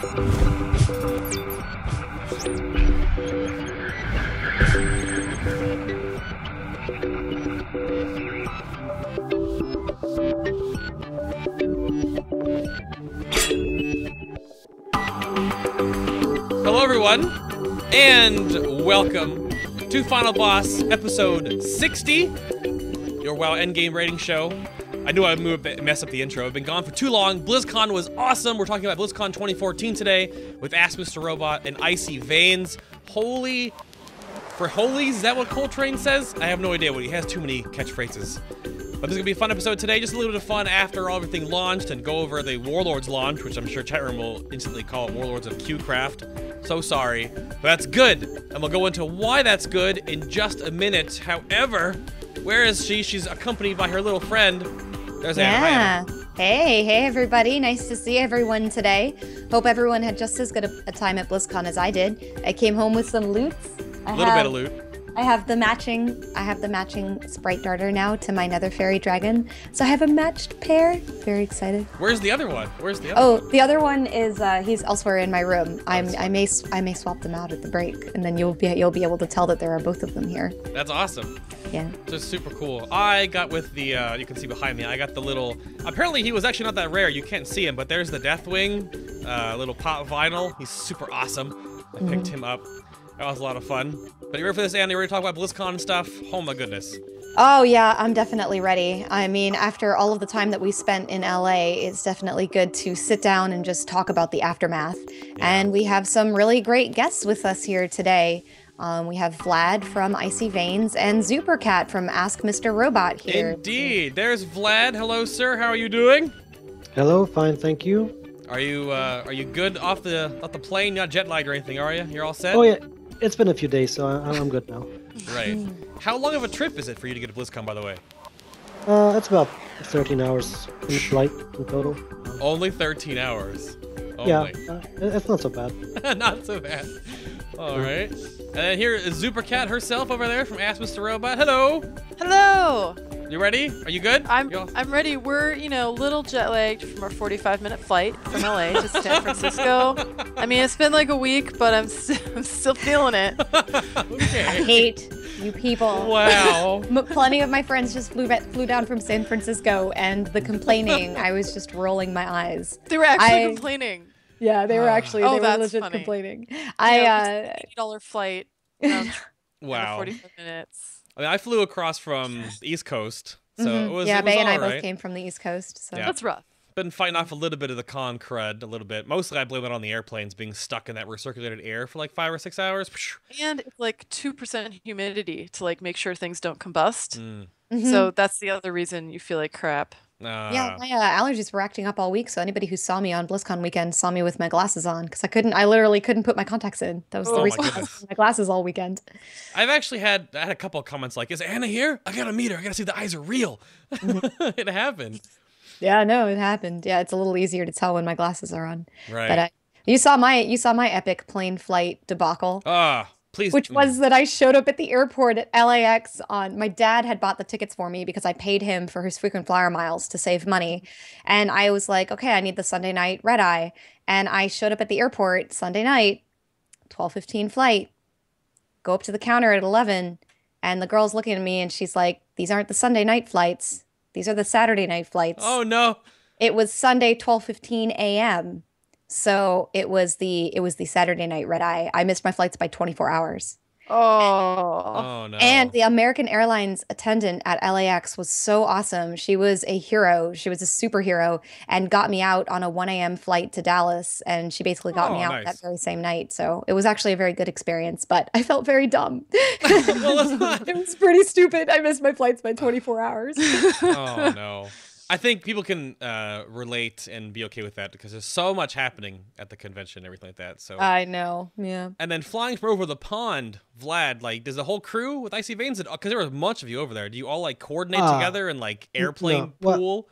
Hello everyone, and welcome to Final Boss episode 60, your WoW endgame rating show. I knew I would mess up the intro. I've been gone for too long. BlizzCon was awesome. We're talking about BlizzCon 2014 today with AskMrRobot and IcyVeins. Holy for holies, is that what Coltrane says? I have no idea. He has too many catchphrases. But this is gonna be a fun episode today. Just a little bit of fun after everything launched and go over the Warlords launch, which I'm sure chat room will instantly call it Warlords of Qcraft. So sorry, but that's good. And we'll go into why that's good in just a minute. However, where is she? She's accompanied by her little friend. There's Anna. Anna. Hey everybody. Nice to see everyone today. Hope everyone had just as good a time at BlizzCon as I did. I came home with some loot. A little bit of loot. I have the matching sprite darter now to my Nether Fairy Dragon. So I have a matched pair. Very excited. Where's the other one? Where's the other one? The other one is he's elsewhere in my room. I may swap them out at the break, and then you'll be able to tell that there are both of them here. That's awesome. Yeah. Just super cool. I got with the you can see behind me. I got the little. Apparently he was actually not that rare. You can't see him, but there's the Deathwing, little pop vinyl. He's super awesome. I picked him up. That was a lot of fun. But you ready for this, Andy? Ready to talk about BlizzCon and stuff? Oh my goodness. Oh yeah, I'm definitely ready. I mean, after all of the time that we spent in LA, it's definitely good to sit down and just talk about the aftermath. Yeah. And we have some really great guests with us here today. We have Vlad from IcyVeins and Zoopercat from AskMrRobot here. Indeed. There's Vlad. Hello, sir. How are you doing? Hello. Fine, thank you. Are you good off the plane? Not jet lagged or anything, are you? You're all set? Oh yeah. It's been a few days, so I'm good now. Right. How long of a trip is it for you to get to BlizzCon, by the way? It's about 13 hours in flight in total. Only 13 hours? Only. Yeah, it's not so bad. Not so bad. All right. And then here is Zoopercat herself over there from AskMrRobot. Hello. Hello. You ready? Are you good? I'm ready. We're, a little jet lagged from our 45-minute flight from LA to San Francisco. I mean, it's been like a week, but I'm still feeling it. Okay. I hate you people. Wow. Plenty of my friends just flew down from San Francisco, and the complaining, I was just rolling my eyes. They were actually complaining. Yeah, they were actually they were legit funny. complaining. $80 flight. Wow. 45 minutes. I mean, I flew across from the East Coast, so it was Bay and I right. both came from the East Coast, so yeah. That's rough. Been fighting off a little bit of the con crud, a little bit. Mostly I blame it on the airplanes being stuck in that recirculated air for like 5 or 6 hours. And it's like 2% humidity to like make sure things don't combust. Mm. So that's the other reason you feel like crap. Yeah, my allergies were acting up all week, so anybody who saw me on BlizzCon weekend saw me with my glasses on, because I literally couldn't put my contacts in. That was the reason I was my glasses all weekend. I've actually had a couple of comments like, is Anna here? I gotta meet her. I gotta see if the eyes are real. It happened. Yeah, no, it happened. Yeah, it's a little easier to tell when my glasses are on. Right. But you saw my epic plane flight debacle. Please. Which was that I showed up at the airport at LAX my dad had bought the tickets for me because I paid him for his frequent flyer miles to save money. And I was like, okay, I need the Sunday night red eye. And I showed up at the airport Sunday night, 12:15 flight, go up to the counter at 11. And the girl's looking at me and she's like, these aren't the Sunday night flights. These are the Saturday night flights. Oh no. It was Sunday, 12:15 a.m. So it was the Saturday night red eye. I missed my flights by 24 hours. Oh no. And the American Airlines attendant at LAX was so awesome. She was a hero. She was a superhero and got me out on a 1 a.m. flight to Dallas. And she basically got me out that very same night. So it was actually a very good experience, but I felt very dumb. It was pretty stupid. I missed my flights by 24 hours. Oh no. I think people can relate and be okay with that because there's so much happening at the convention and everything like that. So I know, yeah. And then flying from over the pond, Vlad, like, does the whole crew with IcyVeins, because there was a bunch of you over there, do you all like coordinate together and like airplane pool?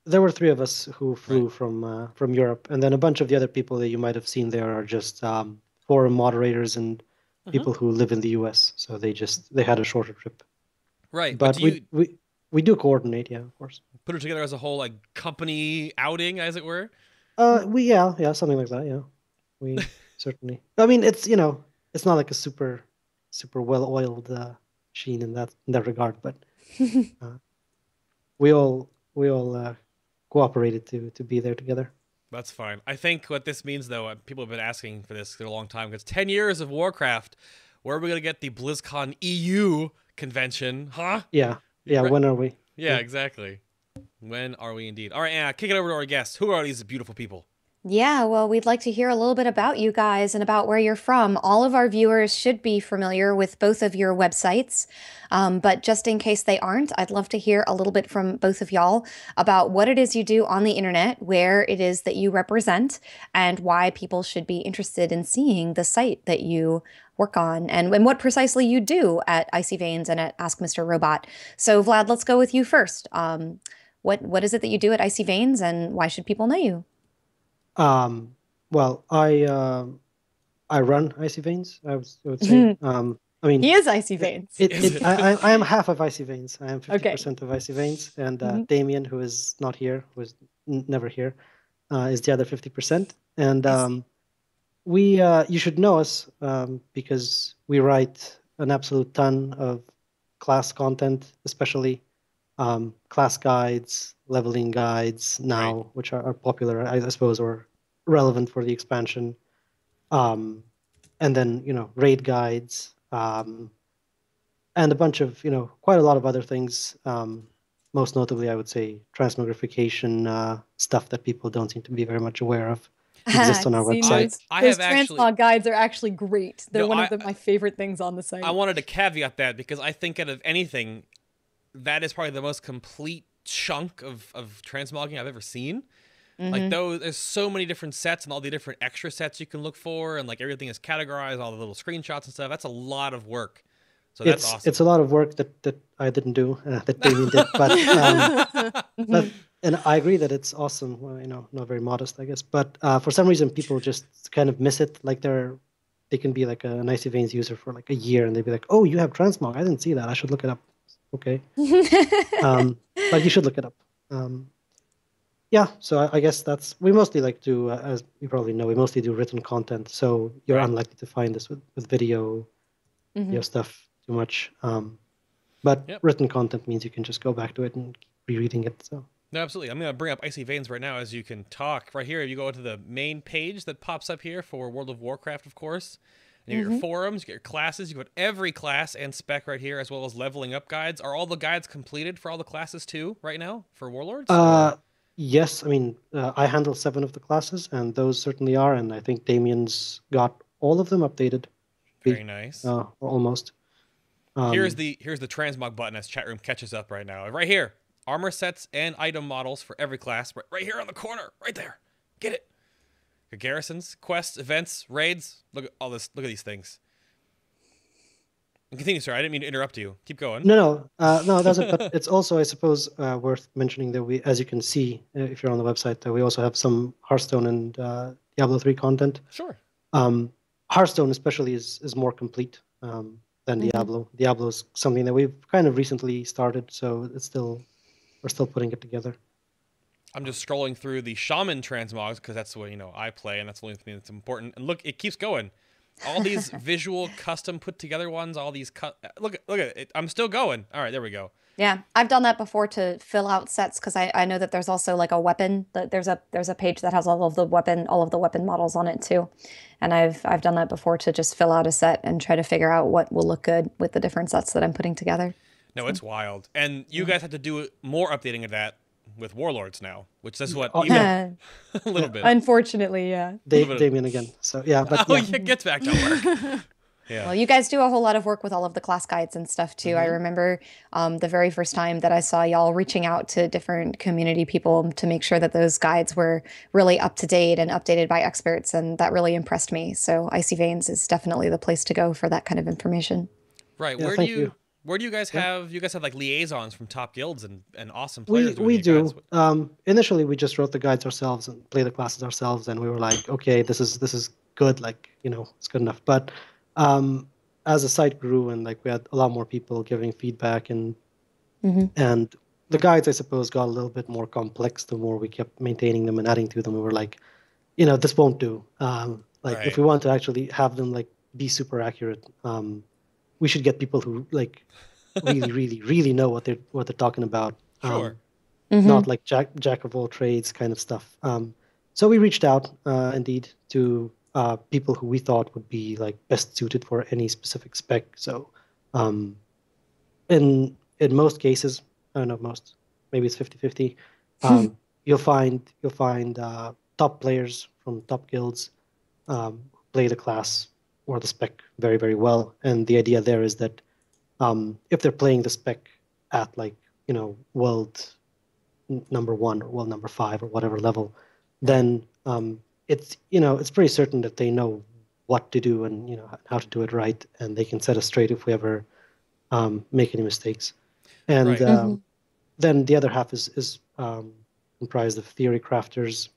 There were 3 of us who flew from Europe, and then a bunch of the other people that you might have seen there are just forum moderators and people who live in the U.S. So they had a shorter trip. Right, but we do coordinate, yeah, of course. Put it together as a whole like company outing, as it were. Yeah, something like that. Yeah, we certainly. I mean, it's it's not like a super well-oiled machine in that regard, but we all cooperated to be there together. That's fine. I think what this means, though, people have been asking for this for a long time, because 10 years of Warcraft, where are we going to get the BlizzCon EU convention? Huh? Yeah. Right. When are we? Yeah, exactly. When are we indeed? All right, Anna, kick it over to our guests. Who are these beautiful people? Yeah, well, we'd like to hear a little bit about you guys and about where you're from. All of our viewers should be familiar with both of your websites, but just in case they aren't, I'd love to hear a little bit from both of y'all about what it is you do on the internet, where it is that you represent, and why people should be interested in seeing the site that you work on, and what precisely you do at IcyVeins and at AskMrRobot. So, Vlad, let's go with you first. What is it that you do at IcyVeins, and why should people know you? Well, I run IcyVeins. I would say. I mean, He is IcyVeins. I am half of IcyVeins. I am 50% Okay. of IcyVeins, and Damien, who is not here, who is never here, is the other 50%. And you should know us because we write an absolute ton of class content, especially class guides, leveling guides now, Right. which are popular, I suppose, or relevant for the expansion. And then, raid guides, and a bunch of, quite a lot of other things. Most notably, I would say transmogrification stuff that people don't seem to be very much aware of exists on our See, website. those transmog guides are actually great. They're No, one of my favorite things on the site. I wanted to caveat that because I think out of anything, that is probably the most complete chunk of transmogging I've ever seen. Like there's so many different sets and all the different extra sets you can look for, and like everything is categorized, all the little screenshots and stuff. That's a lot of work. So that's awesome. It's a lot of work that I didn't do, that Damien did, but and I agree that it's awesome. Well, not very modest, I guess, but for some reason people just kind of miss it. Like they can be like an IcyVeins user for like a year, and they'd be like, "Oh, you have transmog? I didn't see that. I should look it up." Okay, but you should look it up. Yeah, so I guess we mostly like to, as you probably know, we mostly do written content. So you're unlikely to find this with video, stuff too much. But written content means you can just go back to it and keep rereading it. So. No, absolutely. I'm going to bring up IcyVeins right now as you can talk. Right here, you go to the main page that pops up here for World of Warcraft, of course. And you get your forums, you get your classes, you got every class and spec right here, as well as leveling up guides. Are all the guides completed for all the classes too right now for Warlords? Yes, I mean, I handle 7 of the classes, and those certainly are, and I think Damien's got all of them updated. Very nice. Or almost. Here's the transmog button as chat room catches up right now. Right here, armor sets and item models for every class. Right here on the corner, right there. Get it. Your garrisons, quests, events, raids. Look at all this. Look at these things. Continue, sir. I didn't mean to interrupt you. Keep going. No, that's it. But it's also, I suppose, worth mentioning that we, as you can see, if you're on the website, that we also have some Hearthstone and Diablo 3 content. Sure. Hearthstone especially is more complete than Diablo. Diablo is something that we've kind of recently started, so we're still putting it together. I'm just scrolling through the Shaman transmogs because that's the way I play, and that's the only thing that's important. And look, it keeps going. All these visual, custom, put together ones. All these look at it. I'm still going. All right, there we go. Yeah, I've done that before to fill out sets because I know that there's also like a weapon. There's a page that has all of the weapon models on it too, and I've done that before to just fill out a set and try to figure out what will look good with the different sets that I'm putting together. No, it's wild, and you guys have to do more updating of that with Warlords now, which is what a little bit. Unfortunately, yeah. Damien again. So yeah, but it gets back to work. Yeah. Well, you guys do a whole lot of work with all of the class guides and stuff too. I remember the very first time that I saw y'all reaching out to different community people to make sure that those guides were really up to date and updated by experts, and that really impressed me. So IcyVeins is definitely the place to go for that kind of information. Right. Yeah, where do you guys have you guys have like liaisons from top guilds and awesome players? We do. Initially we just wrote the guides ourselves and play the classes ourselves, and we were like, okay, this is good, like, it's good enough. But as the site grew and like we had a lot more people giving feedback and the guides, I suppose, got a little bit more complex the more we kept maintaining them and adding to them. We were like, this won't do. Like, if we want to actually have them like be super accurate, we should get people who like really, really, really know what they're talking about. Sure. Not like jack of all trades kind of stuff. So we reached out, indeed, to people who we thought would be like best suited for any specific spec. So, in most cases, I don't know, most, maybe it's 50-50. You'll find top players from top guilds who play the class or the spec very, very well. And the idea there is that if they're playing the spec at like world number 1 or world number 5 or whatever level, then it's pretty certain that they know what to do and how to do it right, and they can set us straight if we ever make any mistakes. And then the other half is comprised of theory crafters,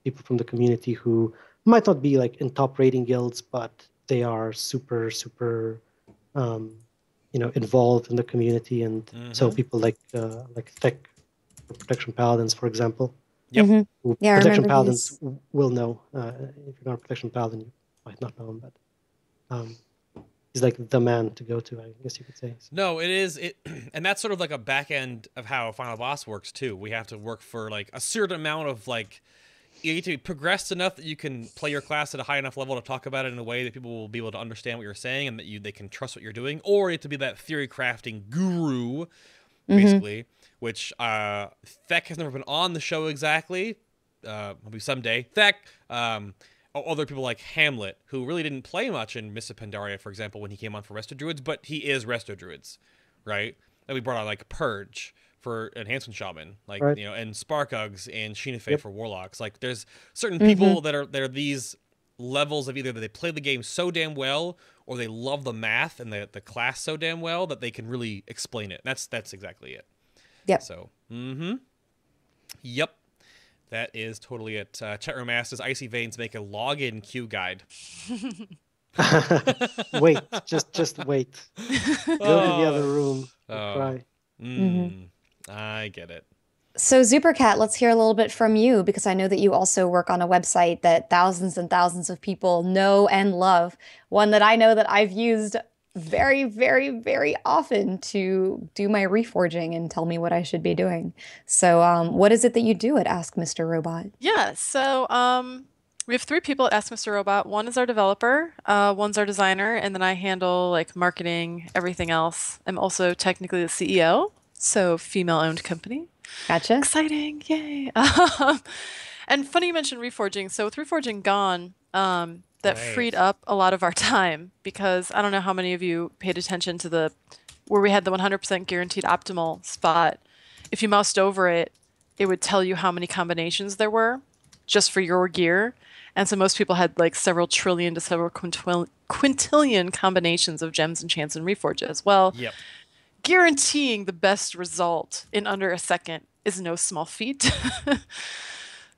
people from the community who might not be like in top rating guilds, but they are super involved in the community, and so people like Tech Protection Paladins, for example. Yep. Yeah, Protection Paladins will know. If you're not a Protection Paladin, you might not know him, but he's like the man to go to, I guess you could say. So. No, it is. And that's sort of like a back end of how Final Boss works too. We have to work for like a certain amount of like, you need to be progressed enough that you can play your class at a high enough level to talk about it in a way that people will be able to understand what you're saying and that they can trust what you're doing. Or you have to be that theory crafting guru, basically, which Thek has never been on the show exactly. Maybe someday. Thek, other people like Hamlet, who really didn't play much in Mists of Pandaria, for example, when he came on for Resto Druids, but he is Resto Druids, right? And we brought on like Purge for Enhancement Shaman, like and Sparkugs and Sheenafe for Warlocks. Like, there's certain people that are these levels of either that they play the game so damn well, or they love the math and the class so damn well that they can really explain it. That's exactly it. Yep. So, yep. That is totally it. Chat room asks, does IcyVeins make a login queue guide? Wait, just wait. Go to the other room. Try. I get it. So Zoopercat, let's hear a little bit from you, because I know that you also work on a website that thousands and thousands of people know and love. One that I know that I've used very, very, very often to do my reforging and tell me what I should be doing. So what is it that you do at AskMrRobot? Yeah, so we have 3 people at AskMrRobot. One is our developer, one's our designer, and then I handle like marketing, everything else. I'm also technically the CEO, so female-owned company. Gotcha. Exciting, yay. And funny you mentioned reforging. So with reforging gone, that freed up a lot of our time, because I don't know how many of you paid attention to where we had the 100% guaranteed optimal spot. If you moused over it, it would tell you how many combinations there were just for your gear. And so most people had like several trillion to several quintillion combinations of gems, enchants, and reforges. Well, guaranteeing the best result in under a second is no small feat.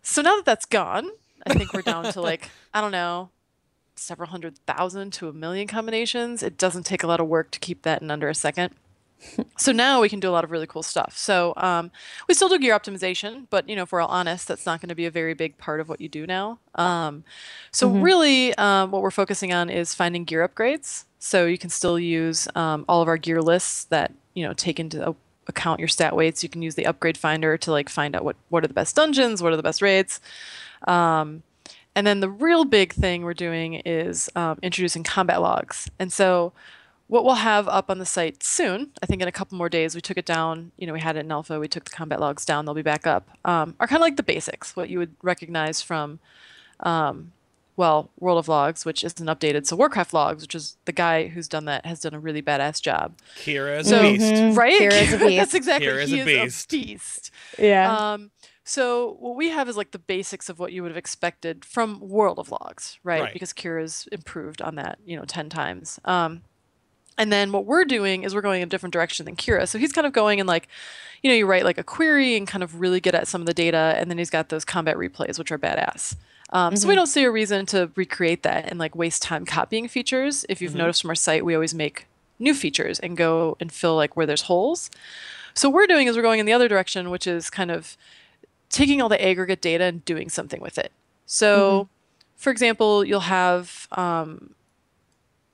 So now that that's gone, I think we're down to like, I don't know, several 100,000 to 1 million combinations. It doesn't take a lot of work to keep that in under a second. So now we can do a lot of really cool stuff. So we still do gear optimization, but if we're all honest, that's not going to be a very big part of what you do now. So really what we're focusing on is finding gear upgrades. So you can still use all of our gear lists that take into account your stat weights. You can use the upgrade finder to like find out what are the best dungeons, what are the best raids. And then the real big thing we're doing is introducing combat logs. And so what we'll have up on the site soon, I think in a couple more days, we took it down, we had it in alpha, we took the combat logs down, they'll be back up, are kind of like the basics, what you would recognize from, World of Logs, which isn't updated. So WarCraft Logs, which is the guy who's done that, has done a really badass job. Kira is a beast. Right? Kira is a beast. That's exactly, Kira is he a is a beast. Yeah. So what we have is like the basics of what you would have expected from World of Logs, right? Because Kira's improved on that, 10 times. And then what we're doing is we're going in a different direction than Kira. So he's kind of going in like, you write like a query and kind of really get at some of the data. And then he's got those combat replays, which are badass. So we don't see a reason to recreate that and like waste time copying features. If you've noticed from our site, we always make new features and go and fill like where there's holes. So what we're doing is we're going in the other direction, which is kind of taking all the aggregate data and doing something with it. So, for example, you'll have,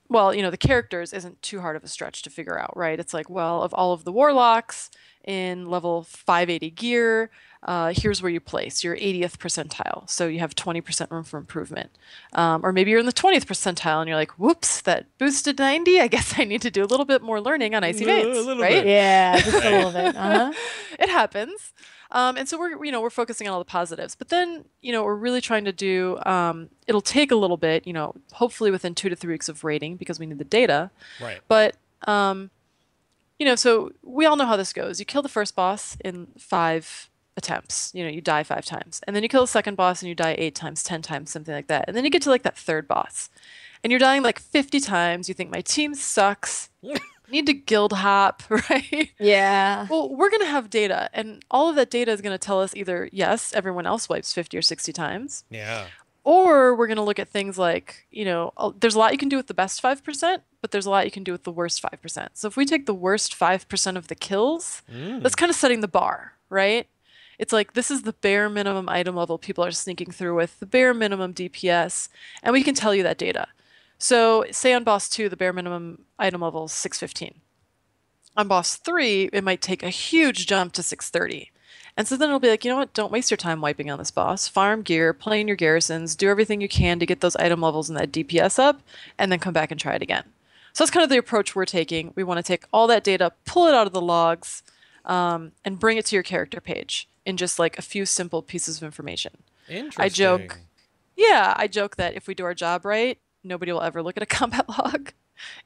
well, the characters isn't too hard of a stretch to figure out, right? It's like, well, of all of the warlocks in level 580 gear, here's where you place your 80th percentile. So you have 20% room for improvement. Or maybe you're in the 20th percentile and you're like, whoops, that boosted 90. I guess I need to do a little bit more learning on IcyVeins, right? Bit. Yeah, just a little bit. It happens. And so we're focusing on all the positives, but then, we're really trying to do, it'll take a little bit, hopefully within 2 to 3 weeks of rating because we need the data. Right. But, so we all know how this goes. You kill the first boss in 5 attempts, you die 5 times, and then you kill the second boss and you die 8 times, 10 times, something like that. And then you get to like that third boss and you're dying like 50 times. You think my team sucks. Need to guild hop, right? Yeah. Well, we're going to have data, and all of that data is going to tell us either, yes, everyone else wipes 50 or 60 times. Yeah. Or we're going to look at things like, there's a lot you can do with the best 5%, but there's a lot you can do with the worst 5%. So if we take the worst 5% of the kills, that's kind of setting the bar, right? It's like, this is the bare minimum item level people are sneaking through with, the bare minimum DPS, and we can tell you that data. So say on boss 2, the bare minimum item level is 615. On boss 3, it might take a huge jump to 630. And so then it'll be like, you know what, don't waste your time wiping on this boss. Farm gear, play in your garrisons, do everything you can to get those item levels and that DPS up, and then come back and try it again. So that's kind of the approach we're taking. We want to take all that data, pull it out of the logs, and bring it to your character page in just like a few simple pieces of information. Interesting. I joke that if we do our job right, nobody will ever look at a combat log.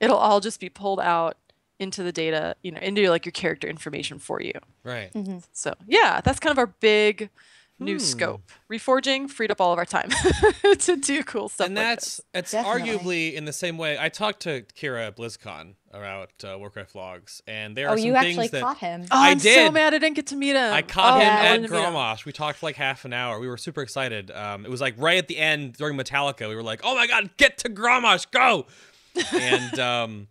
It'll all just be pulled out into the data, into like your character information for you. Right. So yeah, that's kind of our big new scope. Reforging freed up all of our time to do cool stuff. And like it's Definitely. arguably in the same way. I talked to Kira at BlizzCon about WarCraft logs, and there are Oh, some you things actually that caught him. Oh, I I'm so did. mad I didn't get to meet him. I caught him I at wanted to meet him. Gromosh. We talked for like half an hour. We were super excited. It was like right at the end during Metallica. We were like, "Oh my god, get to Gromosh, go!" And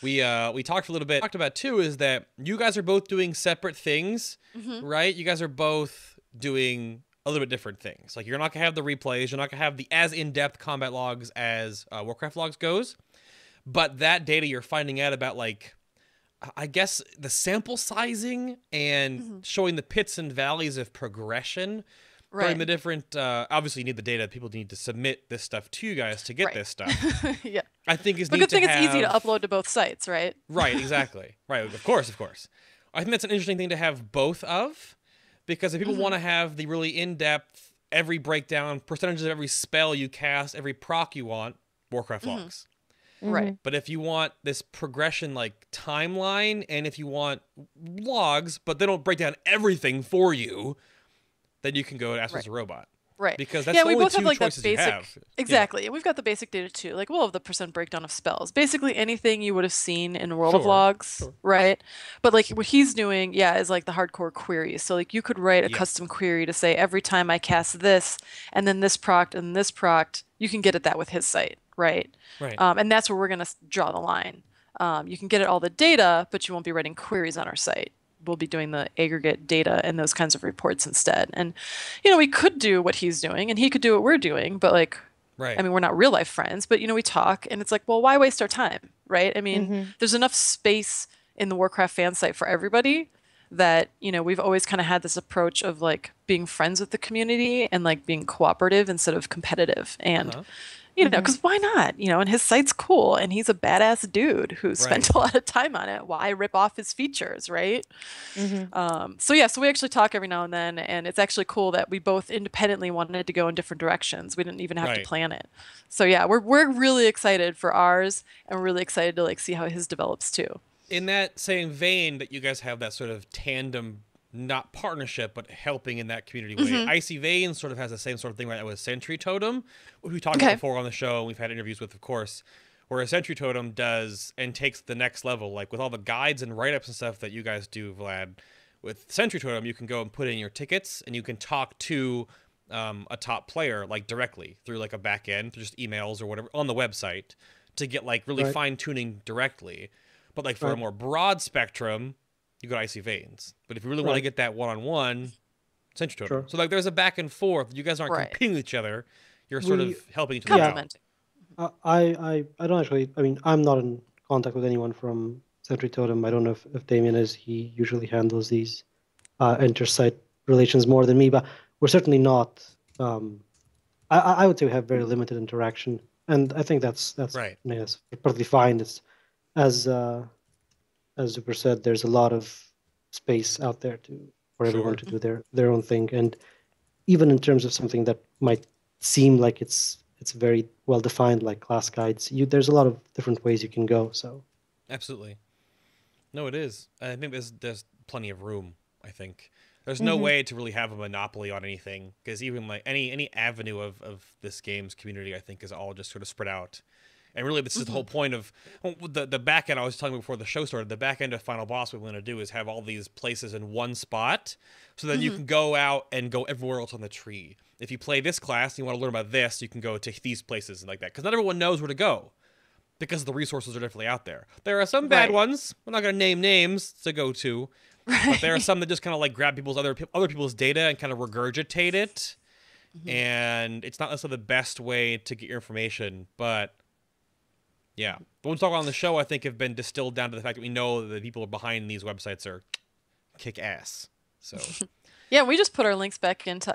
we talked for a little bit. Talked about too is that you guys are both doing separate things, right? You guys are both doing a little bit different things. Like you're not gonna have the replays. You're not gonna have the as in-depth combat logs as Warcraft logs goes. But that data you're finding out about, like, I guess the sample sizing and showing the pits and valleys of progression during the different. Obviously, you need the data. People need to submit this stuff to you guys to get this stuff. Yeah. I think is But neat good thing to it's easy to have- upload to both sites, right? Right, exactly. Right, of course. I think that's an interesting thing to have both of, because if people want to have the really in-depth, every breakdown, percentages of every spell you cast, every proc you want, Warcraft logs. Right. But if you want this progression like timeline, and if you want logs, but they don't break down everything for you, then you can go to AskMrRobot. Right. Because that's yeah, the we only both have two like that choices you basic. have. Exactly. And we've got the basic data too. Like we'll have the percent breakdown of spells. Basically anything you would have seen in World of Sure, Logs, sure. right? But like what he's doing, is like the hardcore queries. So like you could write a custom query to say every time I cast this and then this proct and this proct, you can get at that with his site, right? Right. And that's where we're going to draw the line. You can get at all the data, but you won't be writing queries on our site. We'll be doing the aggregate data and those kinds of reports instead. And, we could do what he's doing and he could do what we're doing, but like, Right. I mean, we're not real life friends, but, we talk and it's like, well, why waste our time? Right. I mean, there's enough space in the Warcraft fan site for everybody that, we've always kind of had this approach of like being friends with the community and like being cooperative instead of competitive. And, because why not? And his site's cool and he's a badass dude who spent a lot of time on it. Why rip off his features, right? So we actually talk every now and then, and it's actually cool that we both independently wanted to go in different directions. We didn't even have to plan it. So yeah, we're really excited for ours, and we're really excited to like see how his develops too. In that same vein that you guys have that sort of tandem, not partnership, but helping in that community way. IcyVeins sort of has the same sort of thing right now with Sentry Totem, which we talked about before on the show, and we've had interviews with, of course, where a Sentry Totem does and takes the next level, like with all the guides and write-ups and stuff that you guys do, Vlad. With Sentry Totem, you can go and put in your tickets, and you can talk to a top player, like directly through like a back end, through just emails or whatever on the website to get like really fine-tuning directly. But like for a more broad spectrum, you go to IcyVeins. But if you really want to get that one-on-one, Sentry Totem. Sure. So like there's a back and forth. You guys aren't competing with each other. You're sort of helping each other out. I don't actually. I mean, I'm not in contact with anyone from Sentry Totem. I don't know if Damien is. He usually handles these inter-site relations more than me, but we're certainly not. I would say we have very limited interaction, and I think that's right. I mean, that's perfectly fine. It's as Zuper said, there's a lot of space out there for everyone to do their own thing, and even in terms of something that might seem like it's very well defined, like class guides, there's a lot of different ways you can go. So absolutely, no, it is. I think there's plenty of room. I think there's no way to really have a monopoly on anything, because even like any avenue of this game's community, I think, is all just sort of spread out. And really, this is the whole point of the back end. I was telling you before the show started, the back end of Final Boss, what we want to do is have all these places in one spot, so that you can go out and go everywhere else on the tree. If you play this class and you want to learn about this, you can go to these places and like that. Because not everyone knows where to go, because the resources are definitely out there. There are some bad ones. We're not going to name names to go to, but there are some that just kind of like grab people's other people's data and kind of regurgitate it. And it's not necessarily the best way to get your information, but yeah, the ones talking on the show, I think, have been distilled down to the fact that we know that the people behind these websites are kick ass. So yeah, we just put our links back into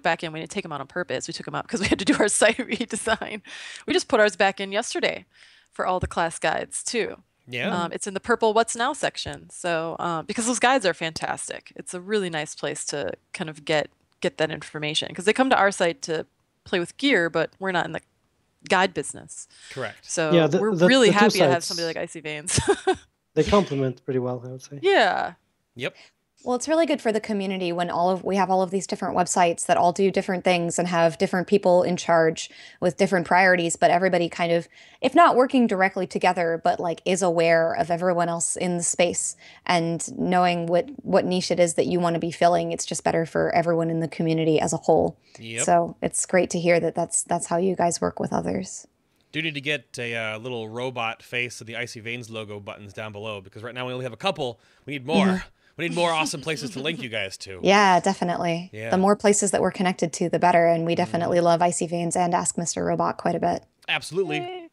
back in. We didn't take them out on purpose. We took them out because we had to do our site redesign. We just put ours back in yesterday for all the class guides too. Yeah, it's in the purple What's Now section. So because those guides are fantastic, it's a really nice place to kind of get that information, because they come to our site to play with gear, but we're not in the guide business. Correct. So yeah, we're really happy to have somebody like IcyVeins. They complement pretty well, I would say. Yeah. Yep. Well, it's really good for the community when we have all of these different websites that all do different things and have different people in charge with different priorities, but everybody kind of, if not working directly together, but like is aware of everyone else in the space and knowing what niche it is that you want to be filling. It's just better for everyone in the community as a whole. Yep. So it's great to hear that that's how you guys work with others. Do need to get a little robot face of the IcyVeins logo buttons down below, because right now we only have a couple. We need more. Yeah. We need more awesome places to link you guys to. Yeah, definitely. Yeah. The more places that we're connected to, the better. And we definitely love IcyVeins and Ask Mr. Robot quite a bit. Absolutely. Yay.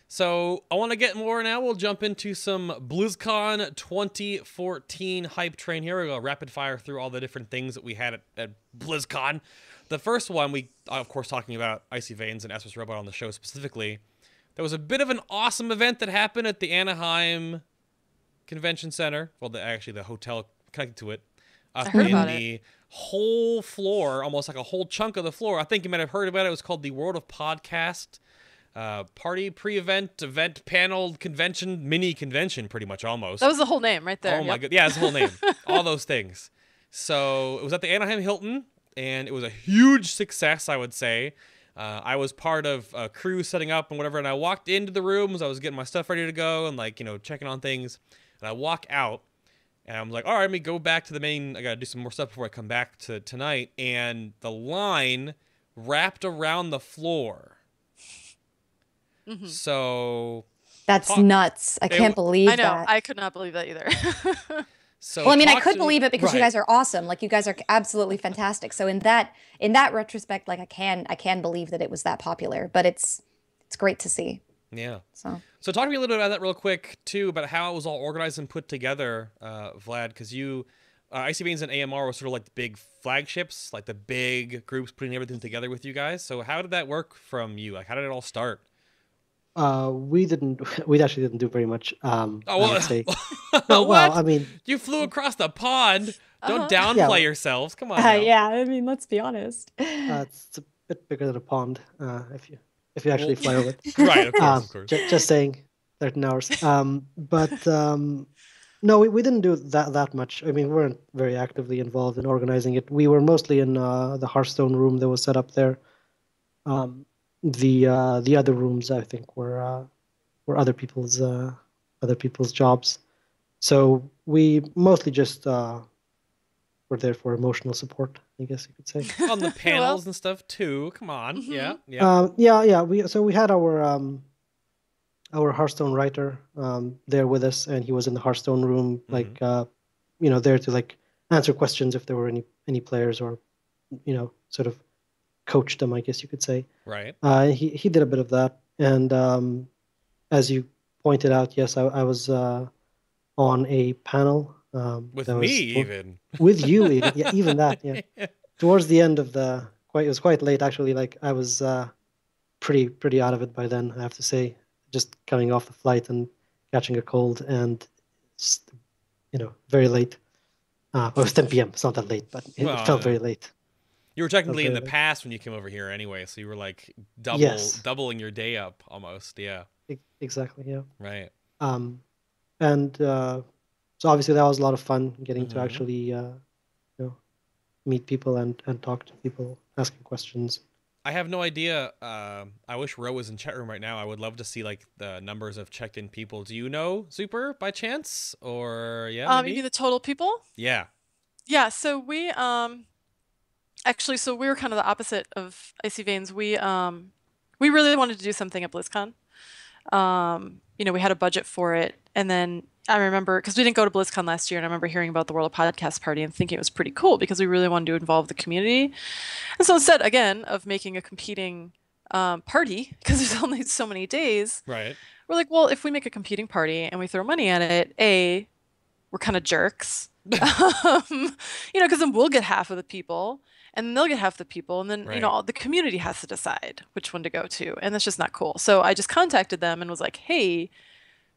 So I want to get more now. We'll jump into some BlizzCon 2014 hype train here. We'll go rapid fire through all the different things that we had at BlizzCon. The first one, we of course talking about IcyVeins and Ask Mr. Robot on the show specifically. There was a bit of an awesome event that happened at the Anaheim Convention Center. Well, actually the hotel connected to it. I heard about the whole floor, almost like a whole chunk of the floor. I think you might have heard about it. It was called the World of Podcast party, pre-event, event, panel, convention, mini convention, pretty much almost. That was the whole name right there. Oh my god, yeah, it's the whole name. All those things. So it was at the Anaheim Hilton, and it was a huge success, I would say. I was part of a crew setting up and whatever, and I walked into the rooms. I was getting my stuff ready to go and checking on things. And I walk out, and I'm like, all right, let me go back to the main. I got to do some more stuff before I come back to tonight. And the line wrapped around the floor. So that's nuts. I can't believe that. I know. I could not believe that either. So well, I mean, I could believe it because you guys are awesome. Like, you guys are absolutely fantastic. So in that retrospect, like I can believe that it was that popular. But it's great to see. Yeah. So talk to me a little bit about that real quick too, about how it was all organized and put together, Vlad, because you, IcyVeins and AMR were sort of like the big flagships, like the big groups putting everything together with you guys. So how did that work from you? Like, how did it all start? We actually didn't do very much. I would say. No, well, I mean, you flew across the pond. Don't downplay yourselves. Come on. Yeah, I mean, let's be honest. It's a bit bigger than a pond if you actually fly over it. Right, of course. Just saying, 13 hours. No, we didn't do that much. I mean, we weren't very actively involved in organizing it. We were mostly in the Hearthstone room that was set up there. The other rooms, I think, were other people's jobs. So we mostly just were there for emotional support, I guess you could say. On the panels and stuff too. Come on, yeah. We had our Hearthstone writer there with us, and he was in the Hearthstone room, like there to like answer questions if there were any players, or sort of coach them, I guess you could say. Right. He did a bit of that, and as you pointed out, yes, I was on a panel With that me, was even. with you, even even that, yeah. Towards the end of it was quite late actually. Like I was pretty out of it by then, I have to say, just coming off the flight and catching a cold, and it's, very late. It was 10 p.m. It's not that late, but it felt very late. You were technically in the past when you came over here anyway, so you were like doubling your day up almost. Yeah. Exactly. Yeah. Right. And so obviously that was a lot of fun getting to actually meet people and talk to people, asking questions. I have no idea. I wish Ro was in chat room right now. I would love to see like the numbers of checked in people. Do you know, Super, by chance? Or maybe? You mean the total people? Yeah. Yeah. So we actually, so we were kind of the opposite of IcyVeins. We really wanted to do something at BlizzCon. We had a budget for it, and then I remember, because we didn't go to BlizzCon last year, and I remember hearing about the World of Podcast Party and thinking it was pretty cool because we really wanted to involve the community. And so instead, again, of making a competing party, because there's only so many days, right? We're like, well, if we make a competing party and we throw money at it, we're kind of jerks, because then we'll get half of the people, and then they'll get half the people, and then the community has to decide which one to go to, and that's just not cool. So I just contacted them and was like, hey,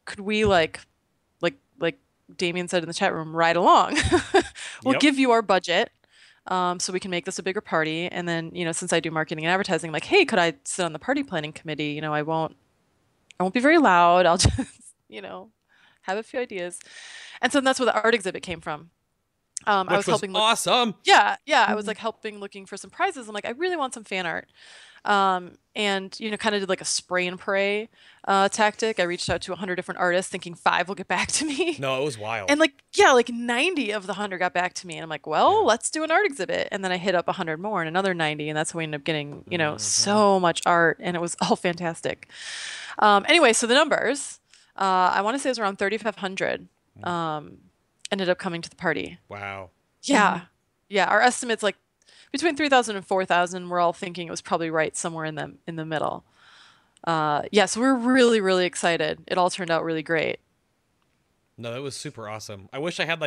could we like Damien said in the chat room, ride along. We'll give you our budget so we can make this a bigger party. And then, since I do marketing and advertising, I'm like, hey, could I sit on the party planning committee? I won't be very loud. I'll just, have a few ideas. And so that's where the art exhibit came from. I was helping. Awesome. Yeah. I was like looking for some prizes. I'm like, I really want some fan art. And kind of did like a spray and pray tactic. I reached out to 100 different artists thinking 5 will get back to me. No, it was wild. And 90 of the 100 got back to me, and I'm like, well, let's do an art exhibit. And then I hit up 100 more and another 90, and that's how we ended up getting so much art, and it was all fantastic. Anyway, so the numbers, I want to say it was around 3,500 ended up coming to the party. Wow. Yeah. Our estimates between 3,000 and 4,000. We're all thinking it was probably right somewhere in the middle. So we're really, really excited. It all turned out really great. No, that was super awesome. I wish I had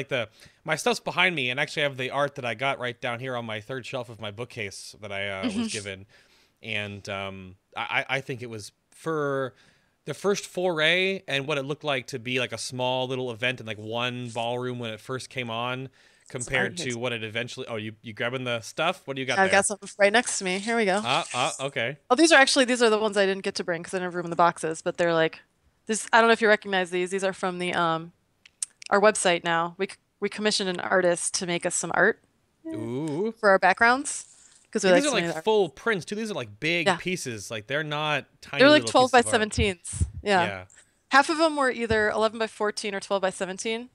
my stuff's behind me, and actually I have the art that I got right down here on my third shelf of my bookcase that I was given. And I think it was for the first foray and what it looked like to be like a small little event in one ballroom when it first came on, compared to what it eventually... Oh, you grabbing the stuff? What do you got there? I've got something right next to me. Here we go. Okay. Oh, these are the ones I didn't get to bring because I didn't have room in the boxes, but they're this. I don't know if you recognize these. These are from the our website now. We commissioned an artist to make us some art. Ooh. For our backgrounds. Because these are full prints too. These are big pieces. They're not tiny. They're 12 by 17s. Yeah. Half of them were either 11 by 14 or 12 by 17.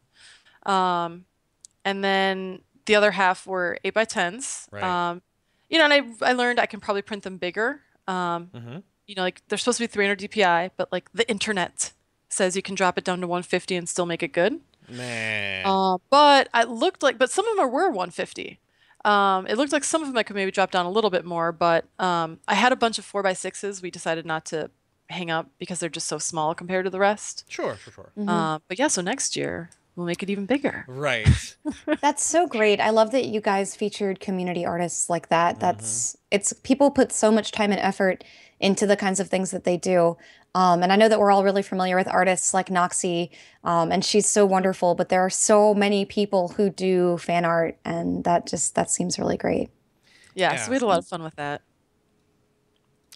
And then the other half were 8 by 10s. Right. And I learned I can probably print them bigger. They're supposed to be 300 DPI, but the internet says you can drop it down to 150 and still make it good. Man. But some of them were 150. It looked like some of them I could maybe drop down a little bit more, but I had a bunch of 4 by 6s. We decided not to hang up because they're just so small compared to the rest. Sure. But yeah, so next year we'll make it even bigger. Right. That's so great. I love that you guys featured community artists like that. It's people put so much time and effort into the kinds of things that they do. And I know that we're all really familiar with artists like Noxie, and she's so wonderful, but there are so many people who do fan art, and that seems really great. Yeah, so we had a lot of fun with that.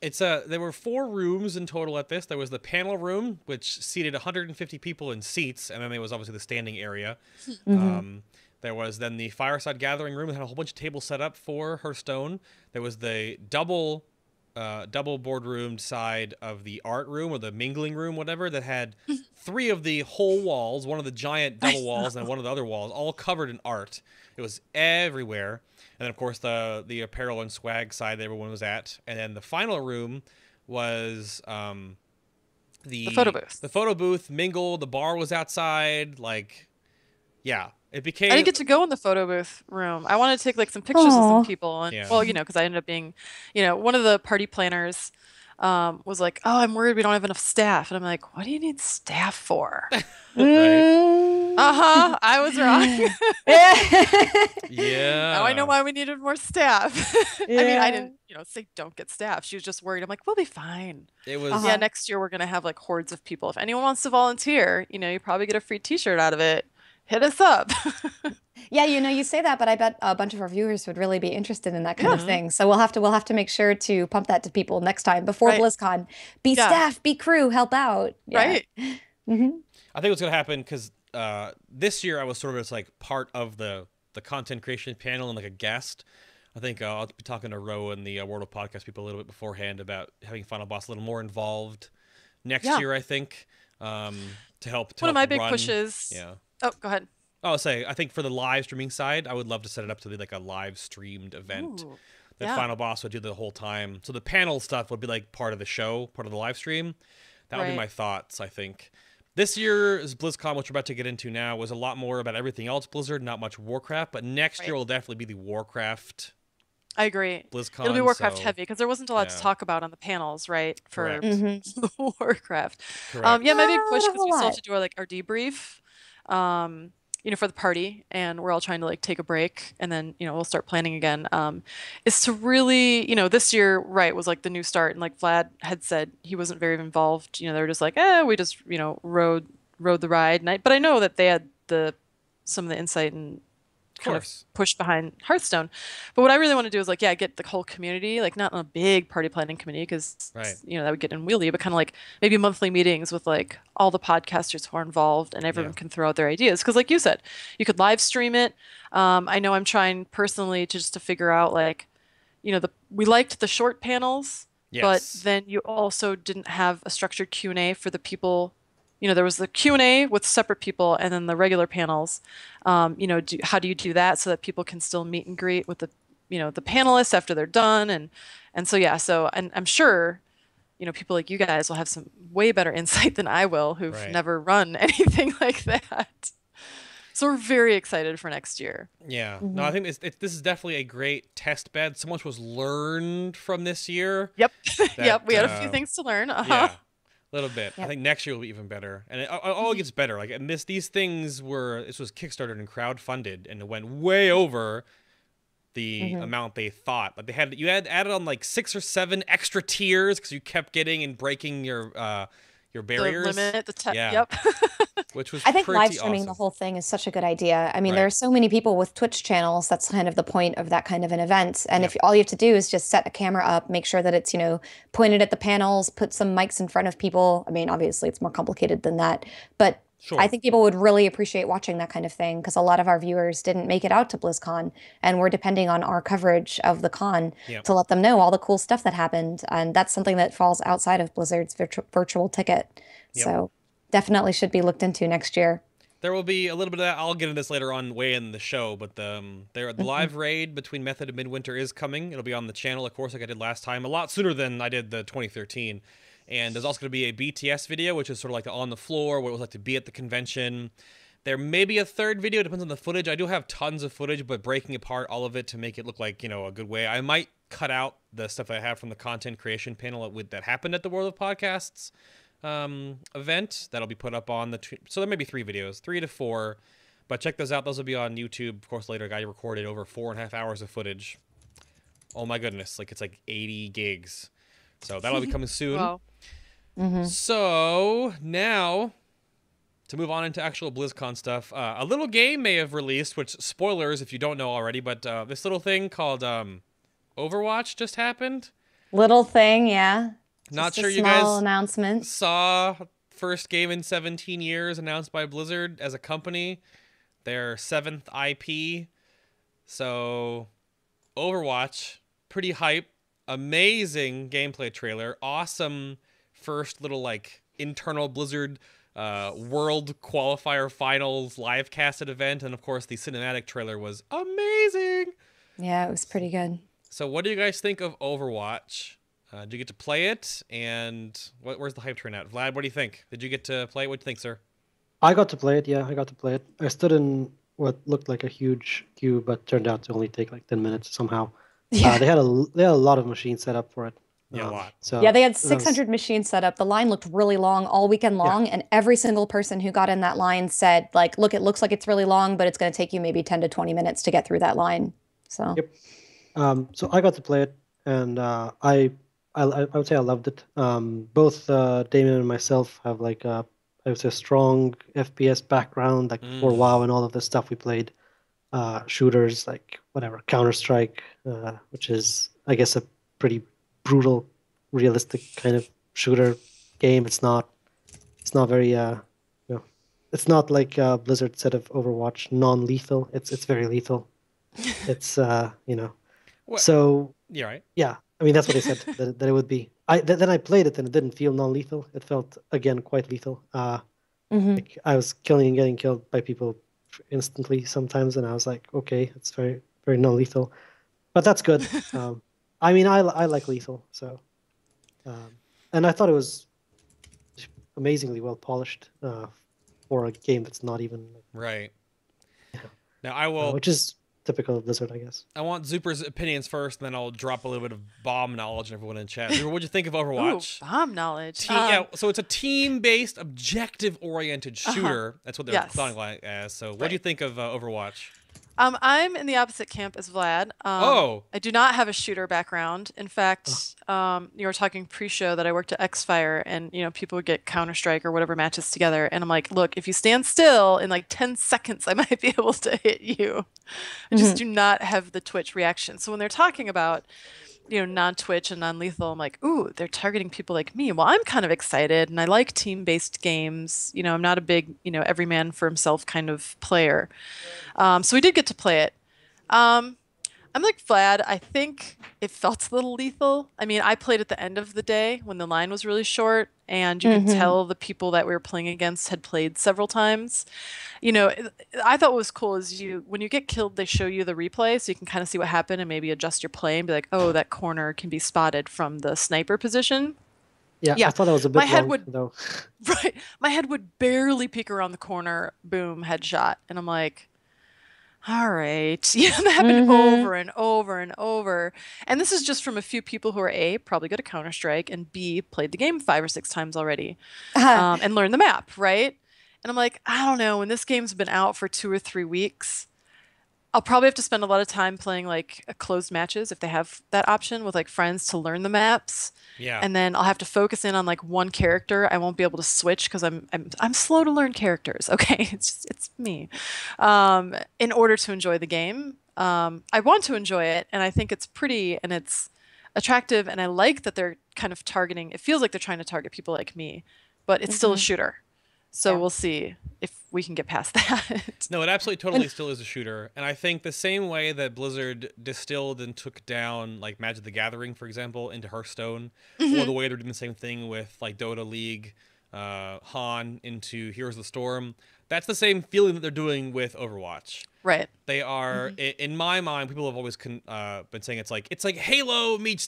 There were 4 rooms in total at this. There was the panel room, which seated 150 people in seats, and then there was obviously the standing area. There was then the fireside gathering room that had a whole bunch of tables set up for Hearthstone. There was the double boardroom side of the art room, or the mingling room, whatever, that had 3 of the whole walls, one of the giant double walls and one of the other walls, all covered in art. It was everywhere. And then, of course, the apparel and swag side that everyone was at. And then the final room was the photo booth. The photo booth, mingle. The bar was outside. Yeah, it became. I didn't get to go in the photo booth room. I wanted to take like some pictures of some people, and Yeah. well, you know, because I ended up being, you know, one of the party planners was like, "Oh, I'm worried we don't have enough staff," and I'm like, "What do you need staff for?" Right. I was wrong. Yeah. Now I know why we needed more staff. I mean, I didn't, you know, say don't get staff. She was just worried. I'm like, we'll be fine. It was. Yeah, next year we're gonna have like hordes of people. If anyone wants to volunteer, you know, you probably get a free T-shirt out of it. Hit us up. Yeah, you know, you say that, but I bet a bunch of our viewers would really be interested in that kind of thing. So we'll have to make sure to pump that to people next time before BlizzCon. Be staff, be crew, help out. Yeah. Right. I think what's gonna happen because this year I was sort of just like part of the content creation panel and like a guest. I think I'll be talking to Ro and the World of Podcast people a little bit beforehand about having Final Boss a little more involved next year. I think to help. One of my big run. pushes. Yeah. Oh, go ahead. I'll say I think for the live streaming side, I would love to set it up to be like a live streamed event that Final Boss would do the whole time. So the panel stuff would be like part of the show, part of the live stream. That would be my thoughts. I think. This year's BlizzCon, which we're about to get into now, was a lot more about everything else Blizzard, not much Warcraft. But next year will definitely be the Warcraft. I agree. BlizzCon, it'll be Warcraft heavy because there wasn't a lot to talk about on the panels, right? For Warcraft. Correct. Yeah, my big push because we still have to do our our debrief. You know, for the party, and we're all trying to like take a break, and then you know we'll start planning again. Is to really, you know, this year, was like the new start, and like Vlad had said, he wasn't very involved. You know, they were just like, we just you know rode the ride, but I know that they had some of the insight and kind of push behind Hearthstone. But what I really want to do is like, get the whole community, like not on a big party planning committee because you know that would get unwieldy, but kind of like maybe monthly meetings with like all the podcasters who are involved and everyone can throw out their ideas. Because like you said, you could live stream it. I know I'm trying personally to figure out like, you know, we liked the short panels, but then you also didn't have a structured Q&A for the people. You know, there was the Q&A with separate people and then the regular panels. You know, how do you do that so that people can still meet and greet with the, you know, the panelists after they're done? And so, and I'm sure, you know, people like you guys will have some way better insight than I will who've never run anything like that. So we're very excited for next year. Yeah. No, I think this is definitely a great test bed. So much was learned from this year. Yep. We had a few things to learn. Yeah. A little bit. I think next year will be even better, and it all gets better. Like, and these things this was Kickstarted and crowdfunded, and it went way over the amount they thought. Like you had added on like 6 or 7 extra tiers because you kept getting and breaking your barriers. The limit. Yep. Which was I think pretty live streaming awesome. the whole thing is such a good idea. I mean, there are so many people with Twitch channels. That's kind of the point of that kind of an event. And if all you have to do is just set a camera up, make sure that it's, you know, pointed at the panels, put some mics in front of people. I mean, obviously it's more complicated than that, but I think people would really appreciate watching that kind of thing because a lot of our viewers didn't make it out to BlizzCon, and we're depending on our coverage of the con to let them know all the cool stuff that happened. And that's something that falls outside of Blizzard's virtual ticket. So definitely should be looked into next year. There will be a little bit of that. I'll get into this later on way in the show, but the live raid between Method and Midwinter is coming. It'll be on the channel, of course, like I did last time, a lot sooner than I did the 2013. And there's also going to be a BTS video, which is sort of like the on the floor, what it was like to be at the convention. There may be a third video, depends on the footage. I do have tons of footage, but breaking apart all of it to make it look like, you know, a good way. I might cut out the stuff I have from the content creation panel that happened at the World of Podcasts event. That'll be put up on so there may be 3 videos, 3 to 4, but check those out. Those will be on YouTube. Of course, later, a guy recorded over 4.5 hours of footage. Oh my goodness, like it's like 80 gigs. So that'll be coming soon. Wow. So now to move on into actual BlizzCon stuff, a little game may have released, which spoilers if you don't know already, but this little thing called Overwatch just happened. Little thing, yeah. Not Just sure a you guys small announcement. saw first game in 17 years announced by Blizzard as a company, their 7th IP. So Overwatch, pretty hype, amazing gameplay trailer, awesome first little like internal Blizzard world qualifier finals live casted event, and of course the cinematic trailer was amazing. Yeah, it was pretty good. So what do you guys think of Overwatch? Did you get to play it? And where's the hype train at? Vlad, what do you think? Did you get to play it? What do you think, sir? I got to play it. Yeah, I got to play it. I stood in what looked like a huge queue, but turned out to only take like 10 minutes somehow. Yeah. They had a lot of machines set up for it. Yeah, a lot. So Yeah, they had that was- 600 machines set up. The line looked really long all weekend long, and every single person who got in that line said, like, look, it looks like it's really long, but it's going to take you maybe 10 to 20 minutes to get through that line. So Yep. So I got to play it, and I would say I loved it. Both Damien and myself have like I would say a strong FPS background, like for WoW and all of the stuff we played. Shooters like whatever Counter-Strike, which is I guess a pretty brutal, realistic kind of shooter game. It's not very it's not like Blizzard said of Overwatch, non-lethal. It's very lethal. It's What? so You're right. yeah. I mean that's what they said that it would be. Then I played it and it didn't feel non-lethal. It felt again quite lethal. Like I was killing and getting killed by people instantly sometimes, and I was like, okay, it's very very non-lethal, but that's good. I mean, I like lethal, so and I thought it was amazingly well polished for a game that's not even Right. Now I will. which is typical of Blizzard, I guess. I want Zooper's opinions first, and then I'll drop a little bit of bomb knowledge on everyone in chat. Zooper, what'd you think of Overwatch? Ooh, bomb knowledge. Yeah, so it's a team-based, objective-oriented shooter. That's what they're Yes. calling it as. So, what do you think of Overwatch? I'm in the opposite camp as Vlad. I do not have a shooter background. In fact, you were talking pre-show that I worked at Xfire, and people would get Counter-Strike or whatever matches together, and I'm like, look, if you stand still in like 10 seconds, I might be able to hit you. I just do not have the twitch reaction. So when they're talking about non-twitch and non-lethal, I'm like, ooh, they're targeting people like me. Well, I'm kind of excited, and I like team-based games. I'm not a big, every man for himself kind of player. So we did get to play it. I'm like Vlad. I think it felt a little lethal. I mean, I played at the end of the day when the line was really short, and you could tell the people that we were playing against had played several times. I thought what was cool is when you get killed, they show you the replay, so you can kind of see what happened and maybe adjust your play and be like, oh, that corner can be spotted from the sniper position. Yeah, I thought that was a bit My head long, would- though. Right. My head would barely peek around the corner. Boom, headshot. And I'm like, all right. That happened over and over and over. And this is just from a few people who are A, probably good at Counter-Strike, and B, played the game 5 or 6 times already and learned the map, right? And I'm like, I don't know. When this game's been out for 2 or 3 weeks, I'll probably have to spend a lot of time playing like closed matches if they have that option with like friends to learn the maps. Yeah. And then I'll have to focus in on like one character. I won't be able to switch because I'm slow to learn characters. Okay, it's me. In order to enjoy the game, I want to enjoy it, and I think it's pretty and it's attractive, and I like that they're kind of targeting. It feels like they're trying to target people like me, but it's still a shooter. So we'll see if we can get past that. No, it absolutely totally still is a shooter. And I think the same way that Blizzard distilled and took down like Magic the Gathering, for example, into Hearthstone, or the way they're doing the same thing with like Dota League, Han into Heroes of the Storm, that's the same feeling that they're doing with Overwatch. Right. They are, in my mind, people have always been saying it's like Halo meets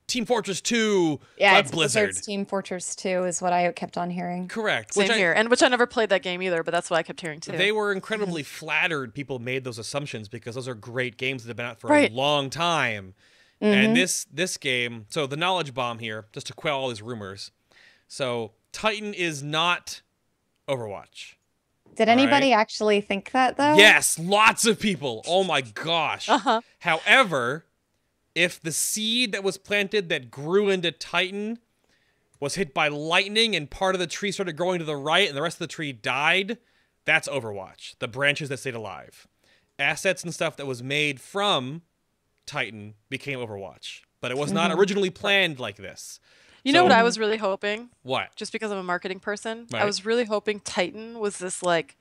Team Fortress 2 yeah, by it's Blizzard. Blizzard's Team Fortress 2 is what I kept on hearing. Correct. Same here. And which I never played that game either, but that's what I kept hearing too. They were incredibly flattered people made those assumptions because those are great games that have been out for a long time. And this game, so the knowledge bomb here, just to quell all these rumors. So Titan is not Overwatch. Did anybody actually think that though? Yes, lots of people. Oh my gosh. However, if the seed that was planted that grew into Titan was hit by lightning and part of the tree started growing to the right and the rest of the tree died, that's Overwatch. The branches that stayed alive. Assets and stuff that was made from Titan became Overwatch. But it was not originally planned like this. You know what I was really hoping? What? Just because I'm a marketing person, Right. I was really hoping Titan was this like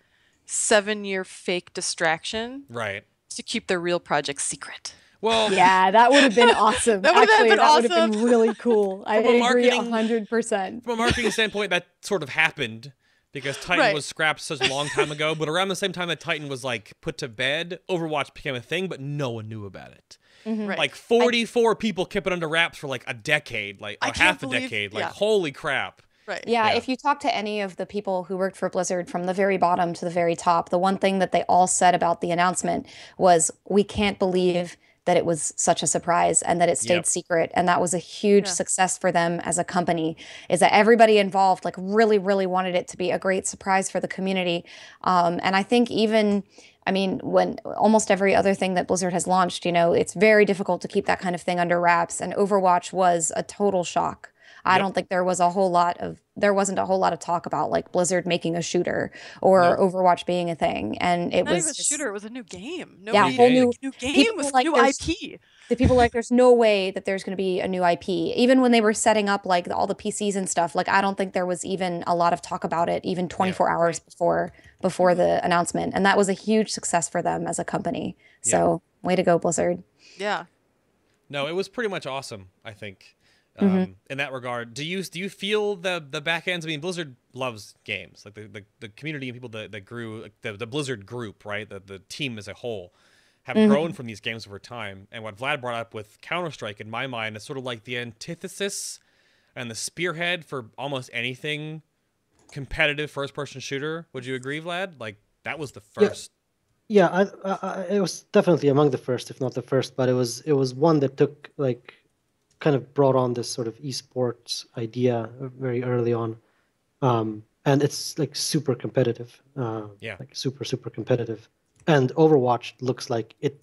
7-year fake distraction Right. to keep their real project secret. Well, Yeah, that would have been awesome. That would have been that would have awesome. been really cool. I From a agree marketing- 100%. from a marketing standpoint, that sort of happened because Titan was scrapped such a long time ago. But around the same time that Titan was like put to bed, Overwatch became a thing, but no one knew about it. Right. Like 44 people kept it under wraps for like a decade, like I or can't half a believe- decade. Like yeah. holy crap! Right. Yeah, Yeah. if you talk to any of the people who worked for Blizzard from the very bottom to the very top, the one thing that they all said about the announcement was, we can't believe that it was such a surprise and that it stayed Yep. secret. And that was a huge Yeah. success for them as a company, is that everybody involved like really, really wanted it to be a great surprise for the community. And I think even, I mean, when almost every other thing that Blizzard has launched, you know, it's very difficult to keep that kind of thing under wraps. And Overwatch was a total shock. I Yep. don't think there wasn't a whole lot of talk about like Blizzard making a shooter or No. Overwatch being a thing. And it Not was even a just, shooter, it was a new game. yeah, Nobody whole game. new new game people with were like, new there's IP. the people were like, there's no way that there's going to be a new IP. Even when they were setting up like all the PCs and stuff, like I don't think there was even a lot of talk about it, even 24 hours before the announcement. And that was a huge success for them as a company. So way to go, Blizzard. Yeah. No, it was pretty much awesome, I think. In that regard, do you feel the back ends? I mean, Blizzard loves games, like the community and people that grew, like the Blizzard group, right? The team as a whole have grown from these games over time. And what Vlad brought up with Counter-Strike, in my mind, is sort of like the antithesis and the spearhead for almost anything competitive first-person shooter. Would you agree, Vlad? Like that was the first. Yeah, it was definitely among the first, if not the first. But it was one that took like kind of brought on this sort of esports idea very early on, and it's like super competitive. Like super competitive. And Overwatch looks like it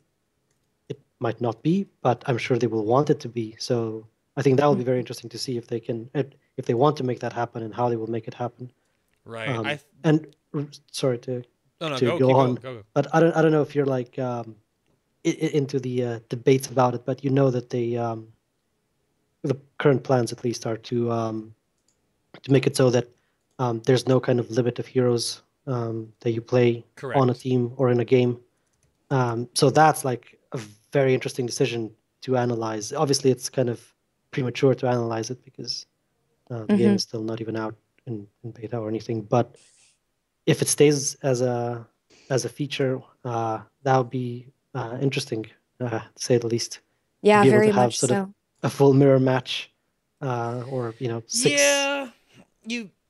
might not be, but I'm sure they will want it to be. So I think that will be very interesting to see if they want to make that happen and how they will make it happen. Right. Sorry to Go go on, go. but I don't know if you're like into the debates about it, but you know that the current plans at least are to make it so that there's no kind of limit of heroes that you play on a team or in a game. So that's like a very interesting decision to analyze. Obviously, it's kind of premature to analyze it because the game is still not even out in beta or anything. But if it stays as a feature, that would be interesting, to say the least. Yeah, to be able very to have much sort so. of a full mirror match, or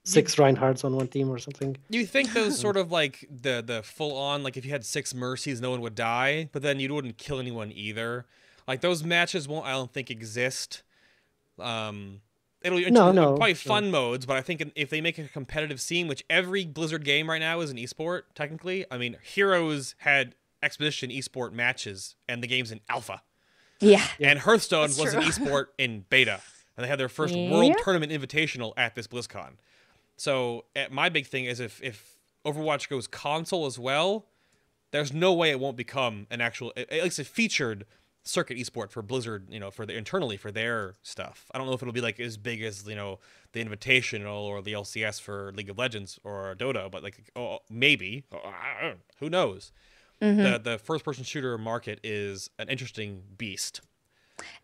six Reinhardts on one team or something. You think those sort of like the full on, like if you had 6 Mercies, no one would die, but then you wouldn't kill anyone either. Like those matches won't, I don't think, exist. It'll probably fun modes, but I think if they make a competitive scene, which every Blizzard game right now is an esport, technically. I mean, Heroes had Expedition esport matches, and the game's in alpha. Yeah. And Hearthstone was an esport in beta, and they had their first World Tournament Invitational at this BlizzCon. So my big thing is if Overwatch goes console as well, there's no way it won't become an actual, at least a featured circuit esport for Blizzard, internally for their stuff. I don't know if it'll be like as big as, the Invitational or the LCS for League of Legends or Dota, but maybe. Who knows? The first-person shooter market is an interesting beast.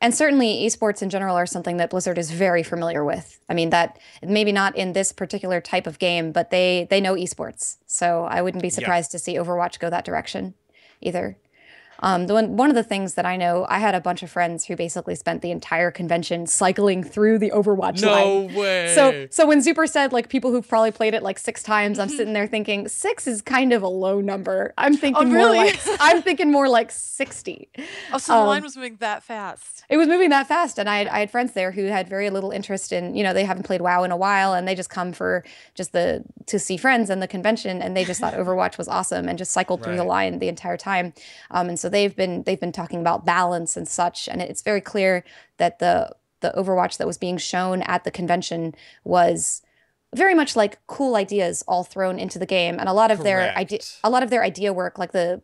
And certainly esports in general are something that Blizzard is very familiar with. I mean, that maybe not in this particular type of game, but they know esports. So I wouldn't be surprised to see Overwatch go that direction either. One of the things that I know, I had a bunch of friends who basically spent the entire convention cycling through the Overwatch line. No way. So when Zooper said like people who've probably played it like 6 times, I'm sitting there thinking 6 is kind of a low number. I'm thinking I'm thinking more like 60. Oh, so the line was moving that fast. It was moving that fast, and I had friends there who had very little interest in, they haven't played WoW in a while, and they just come for just to see friends and the convention, and they just thought Overwatch was awesome and just cycled through the line the entire time. And so they've been talking about balance and such, and it's very clear that the Overwatch that was being shown at the convention was very much like cool ideas all thrown into the game, and a lot of their idea work, like the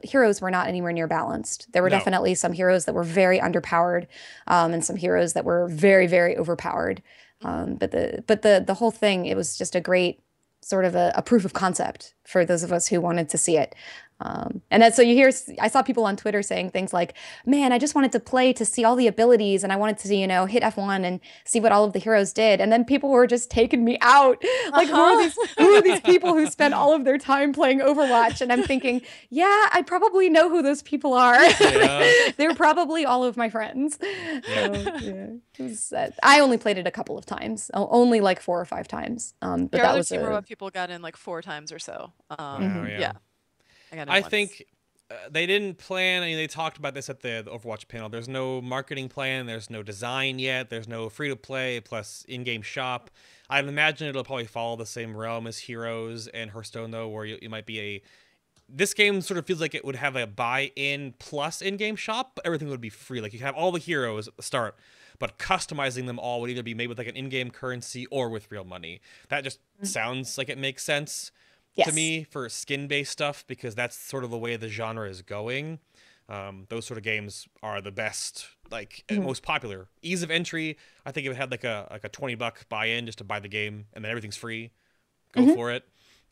heroes were not anywhere near balanced. There were definitely some heroes that were very underpowered, and some heroes that were very, very overpowered. But the whole thing, it was just a great sort of a proof of concept for those of us who wanted to see it. And then so you hear, I saw people on Twitter saying things like, man, I just wanted to play to see all the abilities and I wanted to, you know, hit F1 and see what all of the heroes did. And then people were just taking me out. Like, who are these people who spend all of their time playing Overwatch? And I'm thinking, yeah, I probably know who those people are. Yeah. They're probably all of my friends. Yeah. I only played it a couple of times, only like 4 or 5 times. But that was Robot people got in like 4 times or so. Yeah. I think they didn't plan. I mean, they talked about this at the Overwatch panel. There's no marketing plan. There's no design yet. There's no free-to-play plus in-game shop. I'd imagine it'll probably follow the same realm as Heroes and Hearthstone, though, where you might be a... This game sort of feels like it would have a buy-in plus in-game shop, but everything would be free. Like, you have all the heroes at the start, but customizing them all would either be made with like an in-game currency or with real money. That just sounds like it makes sense. Yes. To me for skin-based stuff, because that's sort of the way the genre is going. Those sort of games are the best, like most popular. Ease of entry. I think if it had like a $20 buy-in just to buy the game, and then everything's free, go for it.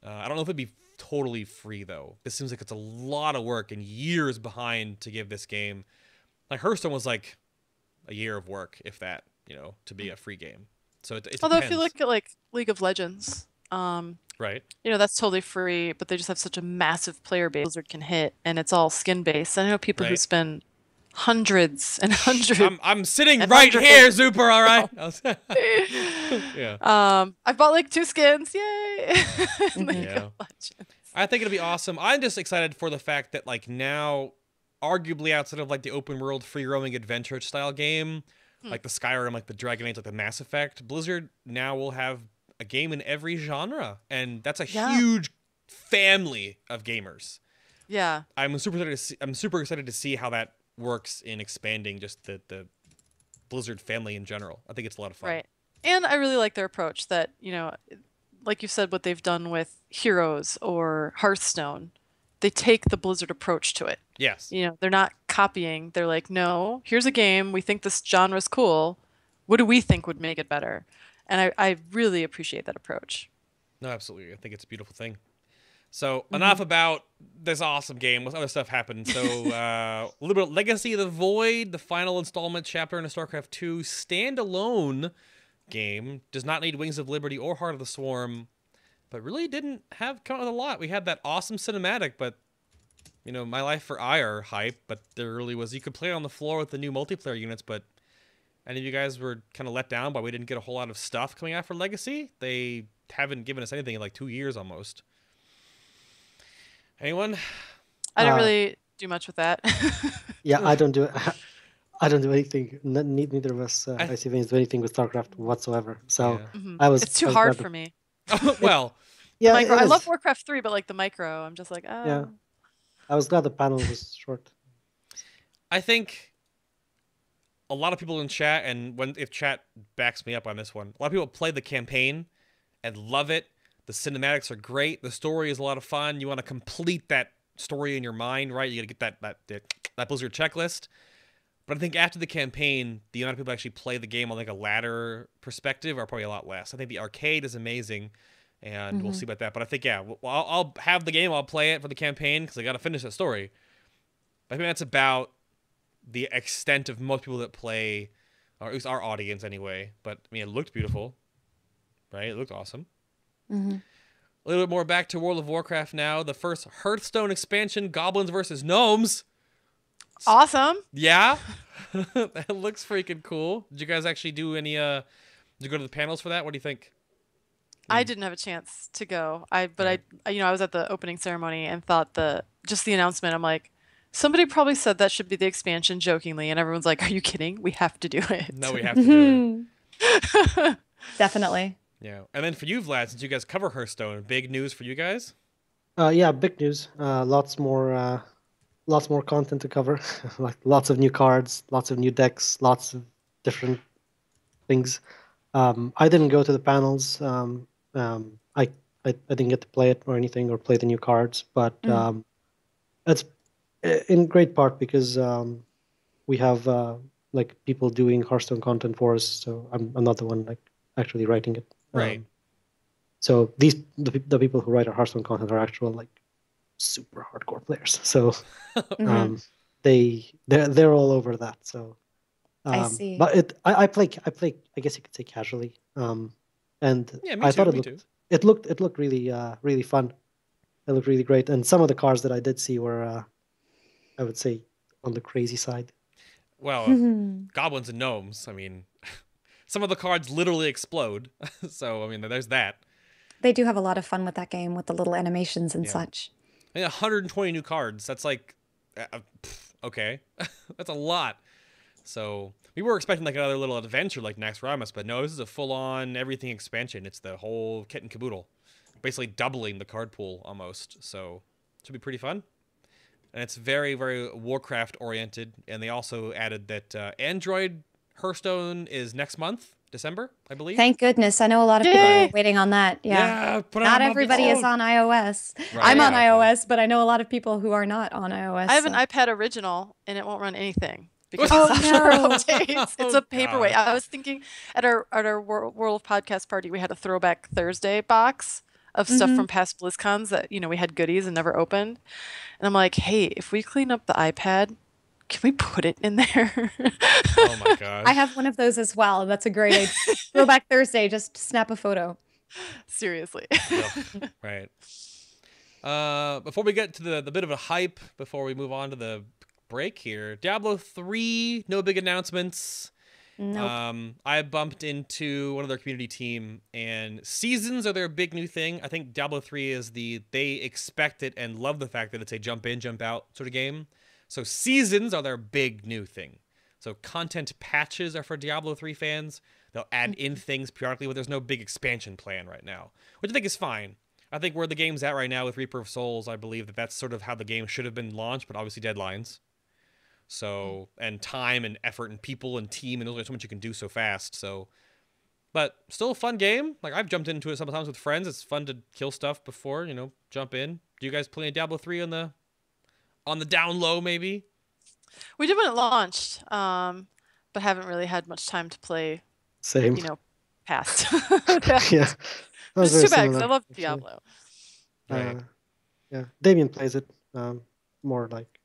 I don't know if it'd be totally free though. This seems like it's a lot of work and years behind to give this game. Like Hearthstone was like a year of work, if that, you know, to be a free game. So it Although depends. if you look at like League of Legends. Right. You know, that's totally free, but they just have such a massive player base Blizzard can hit, and it's all skin-based. I know people who spend hundreds and hundreds. I'm sitting right here, Zooper, all right? Yeah. I've bought like 2 skins. Yay! Yeah. I think it'll be awesome. I'm just excited for the fact that like now, arguably outside of like the open world free roaming adventure style game, like the Skyrim, like the Dragon Age, like the Mass Effect, Blizzard now will have a game in every genre, and that's a huge family of gamers. Yeah, I'm super excited to see how that works in expanding just the Blizzard family in general. I think it's a lot of fun. Right, and I really like their approach. That, you know, like you said, what they've done with Heroes or Hearthstone, they take the Blizzard approach to it. Yes. You know, they're not copying. They're like, no, here's a game. We think this genre's cool. What do we think would make it better? And I really appreciate that approach. No, absolutely. I think it's a beautiful thing. So enough about this awesome game. What other stuff happened? So a little bit of Legacy of the Void, the final installment chapter in a StarCraft 2 standalone game. Does not need Wings of Liberty or Heart of the Swarm, but really didn't come out with a lot. We had that awesome cinematic, but you know, My Life for Ire hype, but there really was, you could play on the floor with the new multiplayer units, but any of you guys were kind of let down by we didn't get a whole lot of stuff coming out for Legacy? They haven't given us anything in like 2 years almost. Anyone? I don't really do much with that. Yeah, I don't do anything. Neither of us, IcyVeins, do anything with StarCraft whatsoever. So it's too hard for me. Well, yeah, I love Warcraft 3, but like the micro, I'm just like, oh. Yeah, I was glad the panel was short. I think a lot of people in chat, and if chat backs me up on this one, a lot of people play the campaign and love it. The cinematics are great. The story is a lot of fun. You want to complete that story in your mind, right? You got to get that Blizzard checklist. But I think after the campaign, the amount of people who actually play the game on like a ladder perspective are probably a lot less. I think the arcade is amazing, and we'll see about that. But I think, yeah, I'll have the game. I'll play it for the campaign because I got to finish that story. But I think that's about the extent of most people that play, or at least our audience anyway. But I mean, it looked beautiful, right? It looked awesome. A little bit more back to World of Warcraft now. The first Hearthstone expansion, Goblins versus Gnomes. Awesome. Yeah. That looks freaking cool. Did you guys actually do any, did you go to the panels for that? What do you think? I didn't have a chance to go. I was at the opening ceremony and thought just the announcement, I'm like, somebody probably said that should be the expansion jokingly, and everyone's like, are you kidding? We have to do it. No, we have to do it. Definitely. Yeah. And then for you, Vlad, since you guys cover Hearthstone, big news for you guys? Yeah, big news. Lots more content to cover. Like lots of new cards, lots of new decks, lots of different things. I didn't go to the panels. I didn't get to play it or anything or play the new cards, but it's in great part because we have like people doing Hearthstone content for us. So I'm not the one like actually writing it. Right. So the people who write our Hearthstone content are actual like super hardcore players. So Mhm. they're all over that. So I see. but I play I guess you could say casually. And Yeah, me I too. thought Me too. it looked really really fun. It looked really great. And some of the cars that I did see were I would say on the crazy side. Well, goblins and gnomes. I mean, some of the cards literally explode. So I mean, there's that. They do have a lot of fun with that game with the little animations and Yeah. such. And 120 new cards. That's like, okay, that's a lot. So we were expecting like another little adventure like Naxxramas, but no, this is a full-on everything expansion. It's the whole kit and caboodle, basically doubling the card pool almost. So it should be pretty fun. And it's very, very Warcraft oriented. And they also added that Android Hearthstone is next month, December, I believe. Thank goodness. I know a lot of people Yay! are waiting on that. Yeah. Put it Not on everybody is on iOS. Right, I'm on exactly. iOS, but I know a lot of people who are not on iOS. I have an so- iPad original and it won't run anything because Oh, of software no. updates. It's Oh, a paperweight. God. I was thinking at our World Podcast party, we had a Throwback Thursday box of stuff Mhm. from past BlizzCons that, we had goodies and never opened. And I'm like, hey, if we clean up the iPad, can we put it in there? Oh my gosh. I have one of those as well. That's a great idea. Throwback Thursday, just snap a photo. Seriously. Yep. Right. Before we get to the bit of a hype, before we move on to the break here, Diablo 3, no big announcements. Nope. I bumped into one of their community team, and seasons are their big new thing. I think Diablo 3 is they expect it and love the fact that it's a jump in, jump out sort of game. So seasons are their big new thing. So content patches are for Diablo 3 fans. They'll add in things periodically, but there's no big expansion plan right now, which I think is fine. I think where the game's at right now with Reaper of Souls, I believe that that's sort of how the game should have been launched, but obviously deadlines. So, and time and effort and people and team, and there's only so much you can do so fast. So, but still a fun game. Like I've jumped into it sometimes with friends. It's fun to kill stuff before, jump in. Do you guys play Diablo 3 on the down low maybe? We did when it launched, but haven't really had much time to play, Same. past. Yeah. That was It's too very bad because I similar, love actually. Diablo. Right. Yeah, Damien plays it more like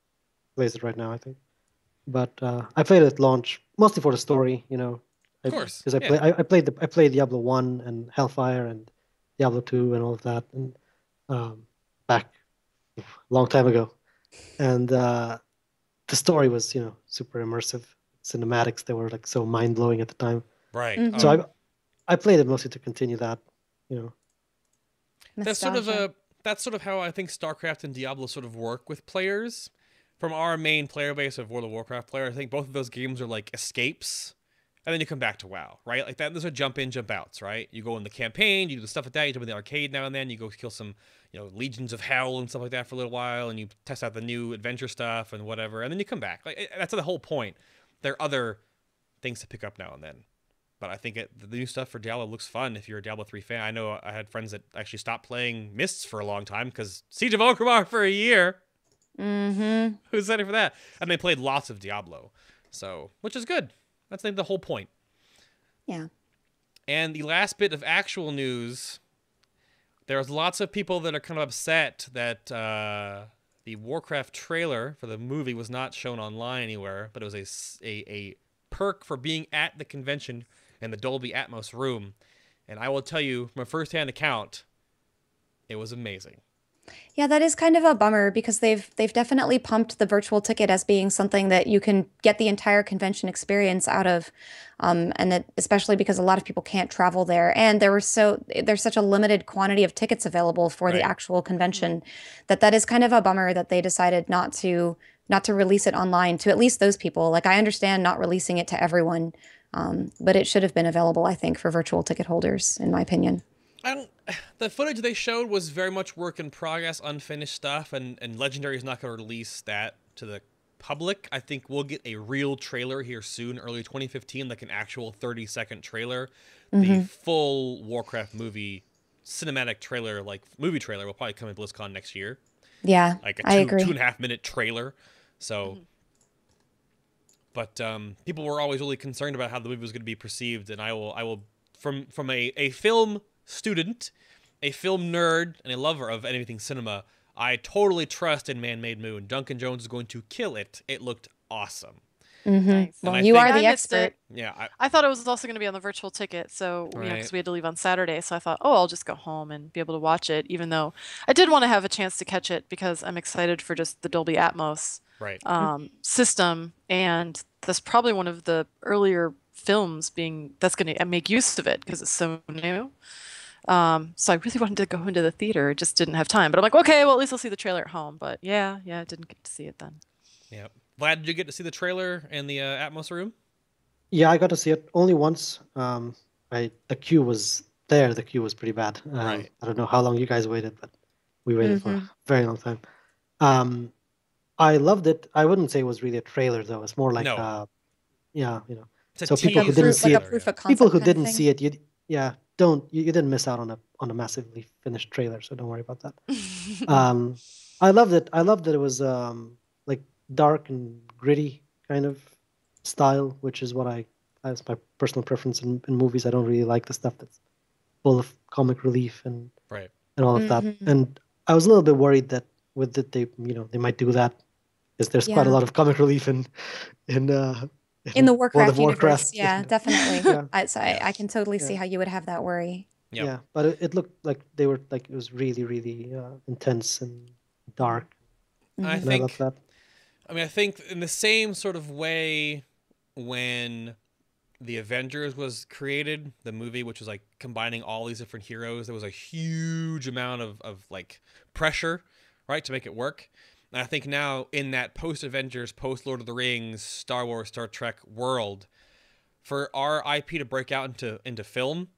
plays it right now, I think. But I played it at launch mostly for the story, Of course. because I played Diablo 1 and Hellfire and Diablo 2 and all of that, and back a long time ago, and the story was super immersive. Cinematics, they were like so mind blowing at the time. Right. Mhm. So I played it mostly to continue that, That's sort of Nostalgia. that's sort of how I think StarCraft and Diablo sort of work with players. From our main player base of World of Warcraft player, I think both of those games are like escapes, and then you come back to WoW, right? Like that. Those are jump in, jump outs, right? You go in the campaign, you do the stuff like that. You jump in the arcade now and then. You go kill some, legions of hell and stuff like that for a little while, and you test out the new adventure stuff and whatever, and then you come back. Like that's the whole point. There are other things to pick up now and then. But I think the new stuff for Diablo looks fun if you're a Diablo 3 fan. I know I had friends that actually stopped playing Mists for a long time because Siege of Orgrimmar for a year. Mm-hmm. Who's ready for that? And they played lots of Diablo. So, which is good. That's the whole point. Yeah. And the last bit of actual news, there's lots of people that are kind of upset that the Warcraft trailer for the movie was not shown online anywhere, but it was a perk for being at the convention in the Dolby Atmos room. And I will tell you from a first-hand account, it was amazing. Yeah, that is kind of a bummer because they've definitely pumped the virtual ticket as being something that you can get the entire convention experience out of, and that especially because a lot of people can't travel there, and there's such a limited quantity of tickets available for the Right. actual convention that is kind of a bummer that they decided not to release it online to at least those people. Like I understand not releasing it to everyone, but it should have been available, I think, for virtual ticket holders, in my opinion. The footage they showed was very much work in progress, unfinished stuff, and Legendary is not going to release that to the public. I think we'll get a real trailer here soon, early 2015, like an actual 30-second trailer. The full Warcraft movie cinematic trailer, like movie trailer, will probably come at BlizzCon next year. Yeah, Like I a agree. 2.5 minute trailer. So, but people were always really concerned about how the movie was going to be perceived, and I will from a film student, a film nerd, and a lover of anything cinema, I totally trust in Man-Made Moon. Duncan Jones is going to kill it. It looked awesome. Nice. Well, I you think- are I the missed expert. it. Yeah, I thought it was also going to be on the virtual ticket, so you know, because we had to leave on Saturday. So I thought, oh, I'll just go home and be able to watch it. Even though I did want to have a chance to catch it because I'm excited for just the Dolby Atmos right. system, and that's probably one of the earlier films that's going to make use of it because it's so new. So I really wanted to go into the theater, just didn't have time. But I'm like, okay, well at least I'll see the trailer at home. But yeah, I didn't get to see it then. Yeah. Vlad, did you get to see the trailer in the Atmos room? Yeah, I got to see it only once. The queue was there. The queue was pretty bad. Right. I don't know how long you guys waited, but we waited for a very long time. I loved it. I wouldn't say it was really a trailer though. It's more like No. yeah, you know. It's a So people who teaser. didn't see like it, a proof of concept people who kind of didn't thing. see it, you didn't miss out on a massively finished trailer. So don't worry about that. I loved it. I loved that it was like dark and gritty kind of style, which is that's my personal preference in movies. I don't really like the stuff that's full of comic relief and Right. all of that. And I was a little bit worried that with it, they might do that because there's quite a Yeah. lot of comic relief in In the World Warcraft of universe, yeah, definitely. Yeah. I can totally see how you would have that worry. Yep. Yeah, but it looked like it was really, really intense and dark. I And I love think that. I think in the same sort of way when the Avengers was created, the movie, which was like combining all these different heroes, there was a huge amount of like pressure, right, to make it work. And I think now in that post-Avengers, post-Lord of the Rings, Star Wars, Star Trek world, for our IP to break out into film,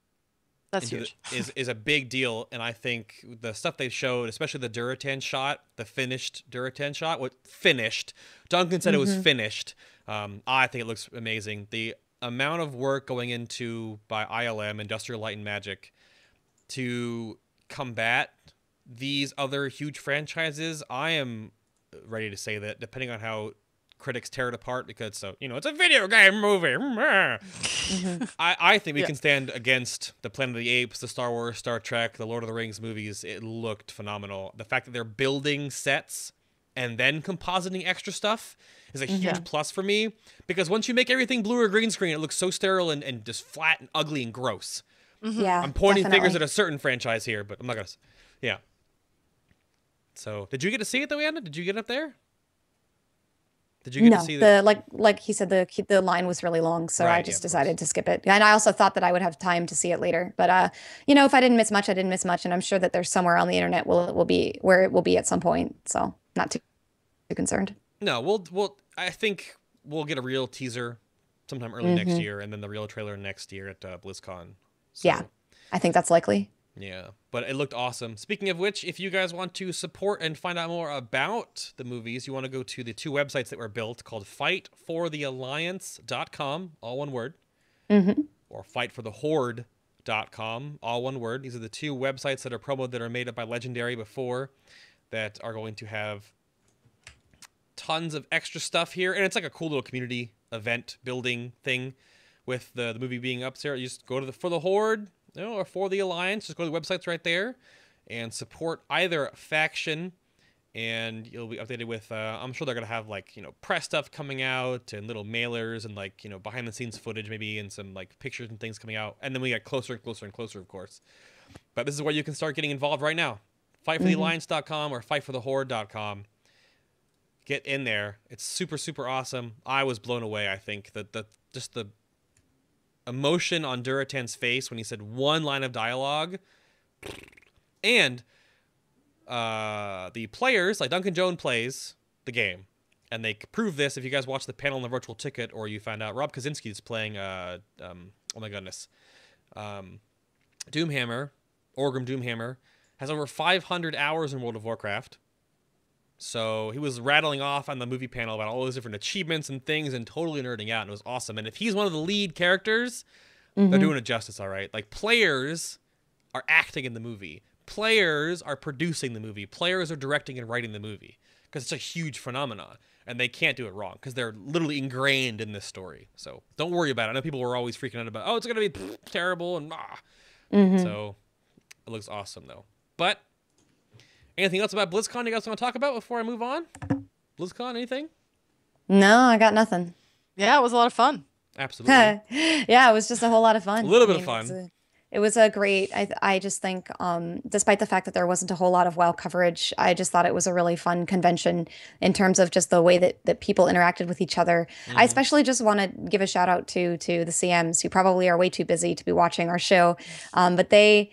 That's huge. is a big deal. And I think the stuff they showed, especially the Duratan shot, the finished Duratan shot, finished. Duncan said it was finished. I think it looks amazing. The amount of work going into by ILM, Industrial Light and Magic, to combat these other huge franchises, I am ready to say that, depending on how critics tear it apart, because it's a video game movie. I think we can stand against the Planet of the Apes, the Star Wars, Star Trek, the Lord of the Rings movies. It looked phenomenal. The fact that they're building sets and then compositing extra stuff is a huge plus for me, because once you make everything blue or green screen, it looks so sterile and just flat and ugly and gross. Yeah, I'm pointing definitely. fingers at a certain franchise here, but I'm not gonna. Yeah. So, did you get to see it though, Anna? Did you get up there? Did you get to see the like he said, the line was really long, so I Right, just yeah, of decided to skip it. And I also thought that I would have time to see it later. But if I didn't miss much, I didn't miss much, and I'm sure that there's somewhere on the internet where it will be at some point. So not too concerned. No, I think we'll get a real teaser sometime early next year, and then the real trailer next year at BlizzCon. So, Yeah, I think that's likely. Yeah, but it looked awesome. Speaking of which, if you guys want to support and find out more about the movies, you want to go to the two websites that were built called fightforthealliance.com, all one word, or fightforthehorde.com, all one word. These are the two websites that are promoted that are made up by Legendary before that are going to have tons of extra stuff here. And it's like a cool little community event building thing with the movie being up there. You just go to for the Horde, or for the Alliance, just go to the websites right there and support either faction, and you'll be updated with, I'm sure they're going to have press stuff coming out and little mailers and behind the scenes footage maybe, and some pictures and things coming out. And then we get closer and closer and closer, of course. But this is where you can start getting involved right now. Fightforthealliance.com or fightforthehorde.com. Get in there. It's super, super awesome. I was blown away, I think. Just the emotion on Duratan's face when he said one line of dialogue. And the players, like Duncan Jones plays the game. And they prove this if you guys watch the panel on the virtual ticket, or you found out Rob Kaczynski is playing, oh my goodness, Doomhammer, Orgrim Doomhammer, has over 500 hours in World of Warcraft. So he was rattling off on the movie panel about all those different achievements and things and totally nerding out, and it was awesome. And if he's one of the lead characters, they're doing it justice, all right? Players are acting in the movie. Players are producing the movie. Players are directing and writing the movie, because it's a huge phenomenon, and they can't do it wrong because they're literally ingrained in this story. So don't worry about it. I know people were always freaking out about, it's going to be terrible and So it looks awesome, though. But Anything else about BlizzCon you guys want to talk about before I move on? BlizzCon, anything? No, I got nothing. Yeah, it was a lot of fun. Absolutely. Yeah, it was just a whole lot of fun. A little bit of fun. It was a great, I just think, despite the fact that there wasn't a whole lot of WoW coverage, I just thought it was a really fun convention in terms of just the way that people interacted with each other. I especially just want to give a shout out to the CMs, who probably are way too busy to be watching our show. But they've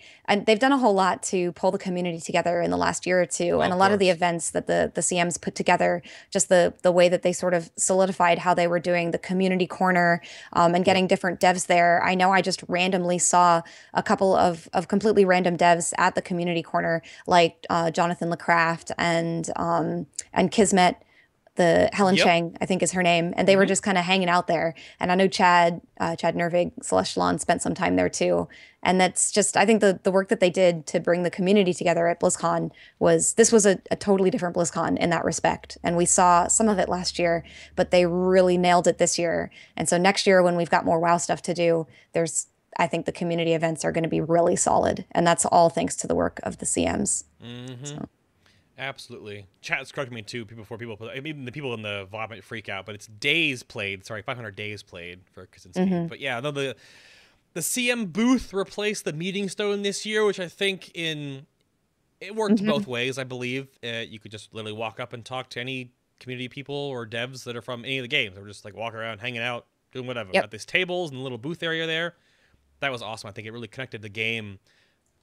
done a whole lot to pull the community together in the last year or two. And a lot of the events that the CMs put together, just the way that they sort of solidified how they were doing the community corner and getting different devs there. I know I just randomly saw a couple of completely random devs at the community corner, like Jonathan LeCraft and Kismet, the Helen Chang, I think is her name, and they were just kind of hanging out there. And I know Chad Nervig, Celestalon, spent some time there too. And that's just, I think the work that they did to bring the community together at BlizzCon was a totally different BlizzCon in that respect. And we saw some of it last year, but they really nailed it this year. And so next year, when we've got more WoW stuff to do, I think the community events are going to be really solid. And that's all thanks to the work of the CMs. So. Absolutely. Chat's correcting me too. Even the people in the VOD might freak out, but it's days played. Sorry, 500 days played for Kaczynski. But yeah, no, the CM booth replaced the meeting stone this year, which I think it worked both ways. I believe you could just literally walk up and talk to any community people or devs that are from any of the games. Or just like walk around, hanging out, doing whatever. At these tables and the little booth area there. That was awesome. I think it really connected the game,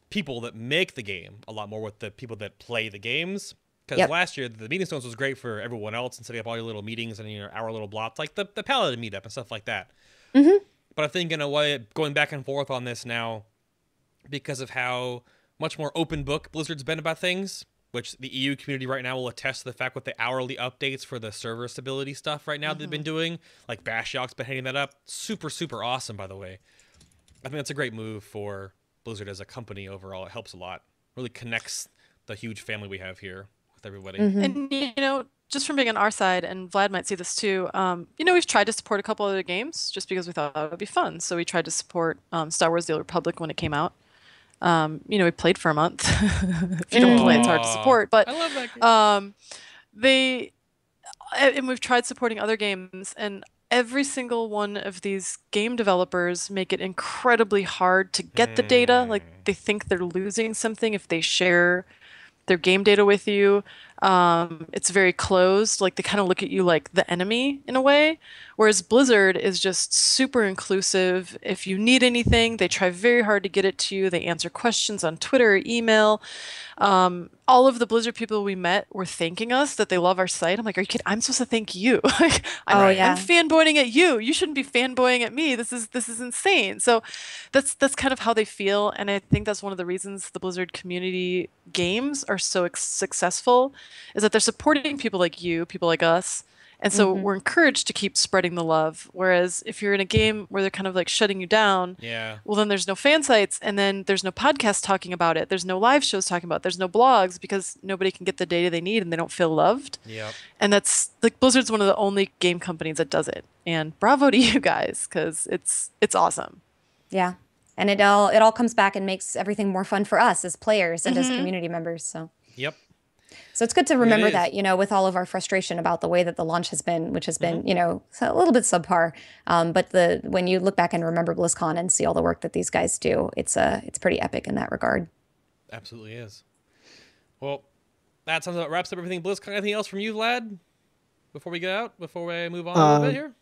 people that make the game, a lot more with the people that play the games. Because last year, the meeting stones was great for everyone else and setting up all your little meetings and your hour little blocks, like the Paladin meetup and stuff like that. But I think in a way, going back and forth on this now, because of how much more open book Blizzard's been about things, which the EU community right now will attest to the fact with the hourly updates for the server stability stuff right now they've been doing. Like Bashyok's been hitting that up. Super, super awesome, by the way. I think that's a great move for Blizzard as a company overall. It helps a lot. Really connects the huge family we have here with everybody. And, just from being on our side, and Vlad might see this too, we've tried to support a couple other games just because we thought it would be fun. So we tried to support Star Wars The Old Republic when it came out. We played for a month. If you don't play, it's hard to support. But I love that game. And we've tried supporting other games, and every single one of these game developers make it incredibly hard to get the data. Like, they think they're losing something if they share their game data with you. It's very closed. Like, they kind of look at you like the enemy in a way. Whereas Blizzard is just super inclusive. If you need anything, they try very hard to get it to you. They answer questions on Twitter or email. All of the Blizzard people we met were thanking us that they love our site. I'm like, are you kidding? I'm supposed to thank you. I'm fanboying at you. You shouldn't be fanboying at me. This is insane. So that's kind of how they feel. And I think that's one of the reasons the Blizzard community games are so successful, is that they're supporting people like you, people like us. And so we're encouraged to keep spreading the love. Whereas if you're in a game where they're kind of like shutting you down, well, then there's no fan sites, and then there's no podcasts talking about it. There's no live shows talking about it. There's no blogs, because nobody can get the data they need and they don't feel loved. And that's like, Blizzard's one of the only game companies that does it. And bravo to you guys, because it's awesome. Yeah. And it all comes back and makes everything more fun for us as players and as community members. So. So it's good to remember that, with all of our frustration about the way that the launch has been, which has been, a little bit subpar. But when you look back and remember BlizzCon and see all the work that these guys do, it's pretty epic in that regard. Absolutely is. Well, that sounds like wraps up everything BlizzCon. Anything else from you, Vlad, before we get out, before we move on a little bit here?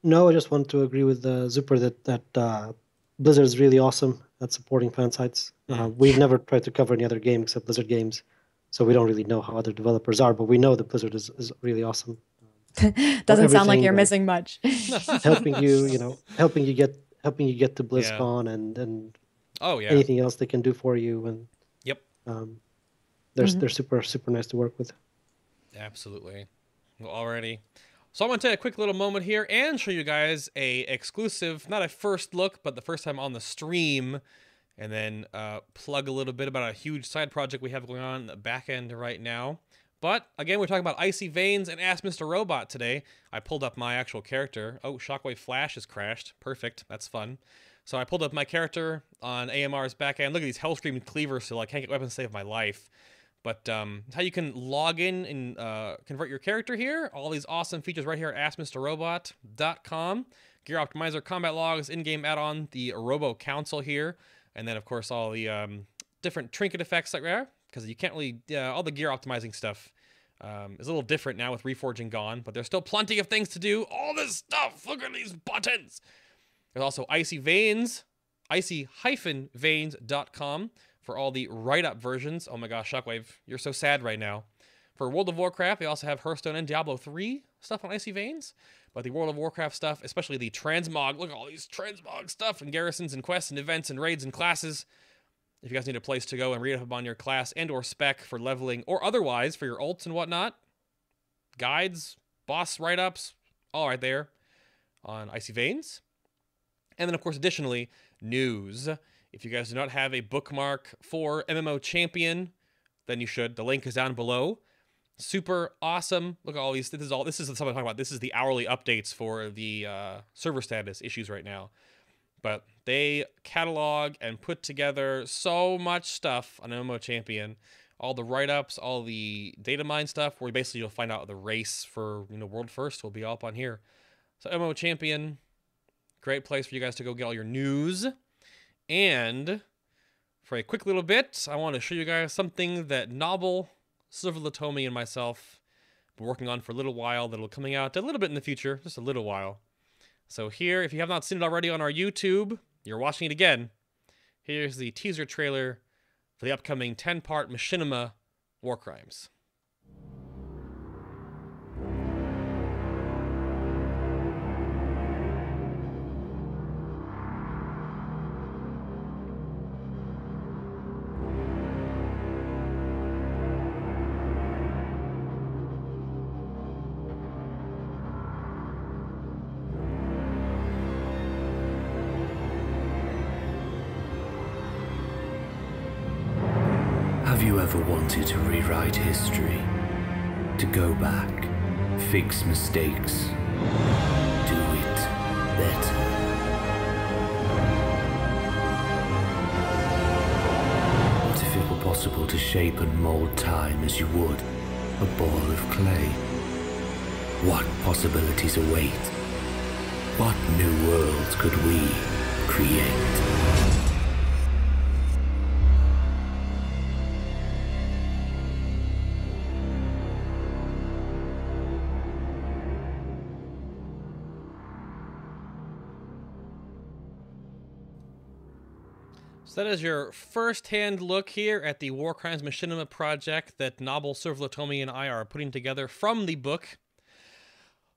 No, I just want to agree with Zooper that Blizzard is really awesome at supporting fan sites. We've never tried to cover any other game except Blizzard games. So we don't really know how other developers are, but we know that Blizzard is really awesome. Doesn't sound like you're missing much. helping you get to BlizzCon and anything else they can do for you, and they're super nice to work with. Absolutely. Well, already. So I'm going to take a quick little moment here and show you guys a exclusive, not a first look, but the first time on the stream. And then plug a little bit about a huge side project we have going on in the back end right now. But, again, we're talking about IcyVeins and Ask Mr. today. I pulled up my actual character. Oh, Shockwave Flash has crashed. Perfect. That's fun. So I pulled up my character on AMR's back end. Look at these Hellscream Cleavers, so I can't get weapons to save my life. But how you can log in and convert your character here. All these awesome features right here at AskMrRobot.com. Gear Optimizer, Combat Logs, in-game add-on, the Robo Council here. And then, of course, all the different trinket effects like that. Because you can't really... all the gear optimizing stuff is a little different now with Reforging gone. But there's still plenty of things to do. All this stuff! Look at these buttons! There's also IcyVeins, icy-veins.com. For all the write-up versions. Oh my gosh, Shockwave, you're so sad right now. For World of Warcraft, they also have Hearthstone and Diablo 3 stuff on IcyVeins. But the World of Warcraft stuff, especially the transmog, look at all these transmog stuff and garrisons and quests and events and raids and classes. If you guys need a place to go and read up on your class and or spec for leveling or otherwise for your ults and whatnot, guides, boss write-ups, all right there on IcyVeins. And then, of course, additionally, news. If you guys do not have a bookmark for MMO Champion, then you should. The link is down below. Super awesome. Look at all these. This is something I'm talking about. This is the hourly updates for the server status issues right now. But they catalog and put together so much stuff on MMO Champion. All the write-ups, all the data mine stuff, where basically you'll find out the race for World First will be up on here. So MMO Champion, great place for you guys to go get all your news. And for a quick little bit, I want to show you guys something that Novel, Silverlatomi, and myself have been working on for a little while that'll be coming out a little bit in the future, just a little while. So here, if you have not seen it already on our YouTube, you're watching it again. Here's the teaser trailer for the upcoming 10-part Machinima War Crimes. Have you ever wanted to rewrite history? To go back, fix mistakes, do it better? What if it were possible to shape and mold time as you would a ball of clay? What possibilities await? What new worlds could we create? So that is your first-hand look here at the War Crimes Machinima project that Novel, Silverlatomi, and I are putting together from the book.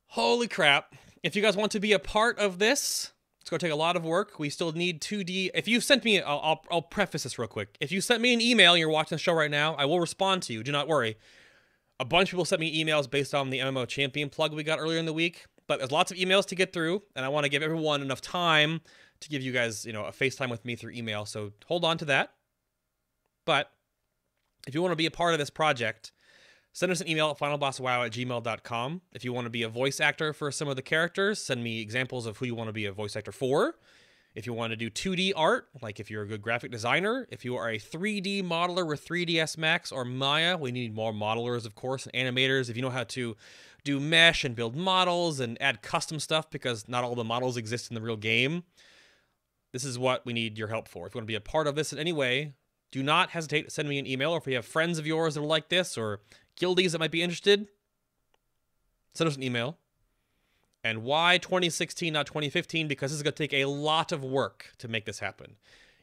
Holy crap. If you guys want to be a part of this, it's going to take a lot of work. We still need 2D. If you sent me, I'll preface this real quick. If you sent me an email and you're watching the show right now, I will respond to you. Do not worry. A bunch of people sent me emails based on the MMO Champion plug we got earlier in the week. But there's lots of emails to get through, and I want to give everyone enough time to give you guys, a FaceTime with me through email. So hold on to that. But if you want to be a part of this project, send us an email at finalbosswow@gmail.com. If you want to be a voice actor for some of the characters, send me examples of who you want to be a voice actor for. If you want to do 2D art, like if you're a good graphic designer, if you are a 3D modeler with 3ds Max or Maya, we need more modelers, of course, and animators. If you know how to do mesh and build models and add custom stuff, because not all the models exist in the real game, this is what we need your help for. If you want to be a part of this in any way, do not hesitate to send me an email. Or if you have friends of yours that are like this, or guildies that might be interested, send us an email. And why 2016, not 2015? Because this is going to take a lot of work to make this happen.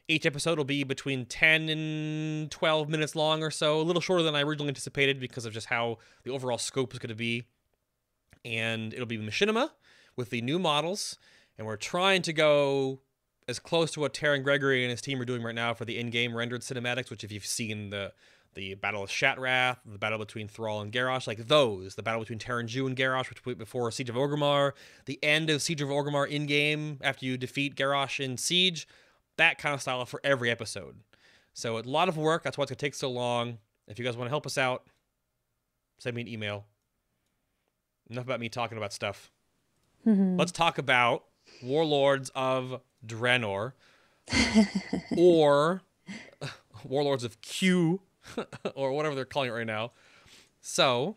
Each episode will be between 10 and 12 minutes long or so, a little shorter than I originally anticipated because of just how the overall scope is going to be. And it'll be Machinima with the new models, and we're trying to go as close to what Taron Gregory and his team are doing right now for the in-game rendered cinematics, which if you've seen the Battle of Shatrath, the battle between Thrall and Garrosh, like those, the battle between Taron Jew and Garrosh, which went before Siege of Orgrimmar, the end of Siege of Orgrimmar in-game after you defeat Garrosh in Siege, that kind of style for every episode. So a lot of work, that's why it's going to take so long. If you guys want to help us out, send me an email. Enough about me talking about stuff. Let's talk about Warlords of Draenor, or Warlords of Q, or whatever they're calling it right now. So,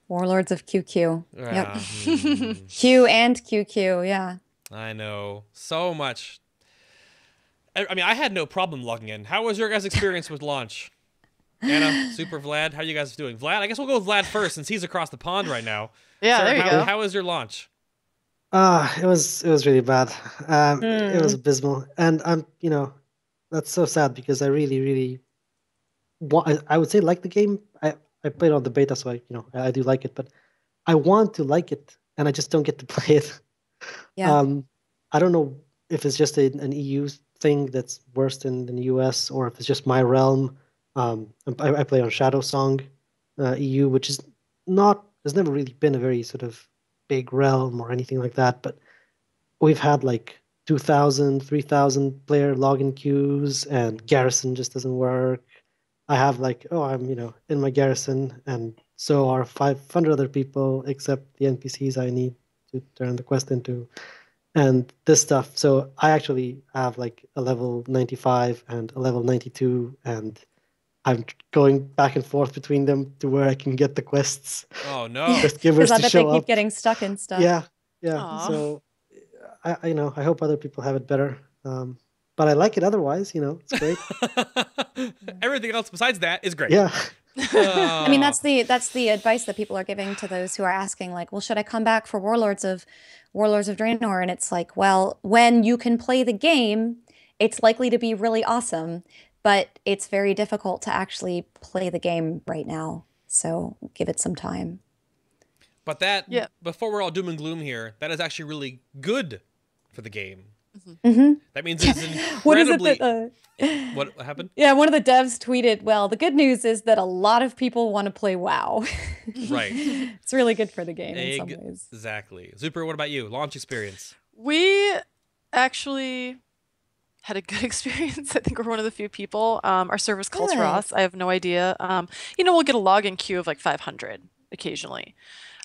Warlords of QQ. yeah, Yep. Q and QQ, yeah. I know so much. I mean, I had no problem logging in. How was your guys' experience with launch? Anna, Super, Vlad, how are you guys doing? Vlad, I guess we'll go with Vlad first since he's across the pond right now. Yeah, Sir, there you go. How was your launch? It was really bad. It was abysmal, and that's so sad because I really I would say like the game. I played on the beta, so I do like it, but I want to like it, and I just don't get to play it. Yeah. I don't know if it's just an EU thing that's worse than the US, or if it's just my realm. I play on Shadow Song EU, which is has never really been a very sort of big realm or anything like that, but we've had like 2,000, 3,000 player login queues, and Garrison just doesn't work. I have I'm in my Garrison, and so are 500 other people except the NPCs I need to turn the quest into, and this stuff. So I actually have like a level 95 and a level 92, and I'm going back and forth between them to where I can get the quests. Oh no! Quest givers Because I to bet show they keep up. getting stuck in stuff. Yeah. Aw. So I hope other people have it better. But I like it otherwise. It's great. Everything else besides that is great. Yeah. I mean, that's the advice that people are giving to those who are asking, like, well, should I come back for Warlords of Draenor? And it's like, well, when you can play the game, it's likely to be really awesome, but it's very difficult to actually play the game right now. So give it some time. But before we're all doom and gloom here, that is actually really good for the game. That means it's incredibly... What happened? Yeah, one of the devs tweeted, well, the good news is that a lot of people want to play WoW. Right. It's really good for the game in some ways. Exactly. Zuper, what about you? Launch experience? We actually had a good experience. I think we're one of the few people. Our server's called Good. Ross. I have no idea. We'll get a login queue of like 500 occasionally.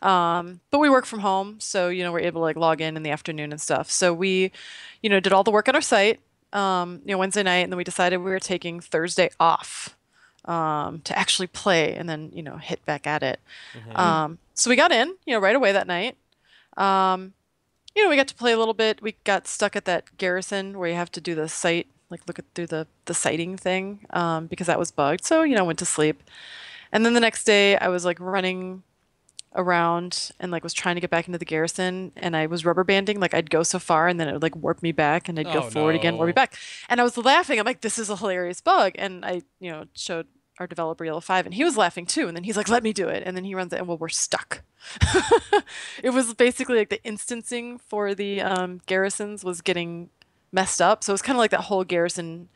But we work from home, so we're able to like log in the afternoon and stuff. So we, did all the work on our site, Wednesday night, and then we decided we were taking Thursday off to actually play, and then hit back at it. So we got in, right away that night. We got to play a little bit. We got stuck at that garrison where you have to do the site, like look through the sighting thing, because that was bugged. So went to sleep, and then the next day I was like running around and like was trying to get back into the garrison, and I was rubber banding. Like I'd go so far and then it would like warp me back, and I'd go forward again, warp me back. And I was laughing. I'm like, this is a hilarious bug. And I, showed our developer Yellow 5, and he was laughing too. And then he's like, let me do it. And then he runs it, and well, we're stuck. It was basically like the instancing for the garrisons was getting messed up. So it was kind of like that whole garrison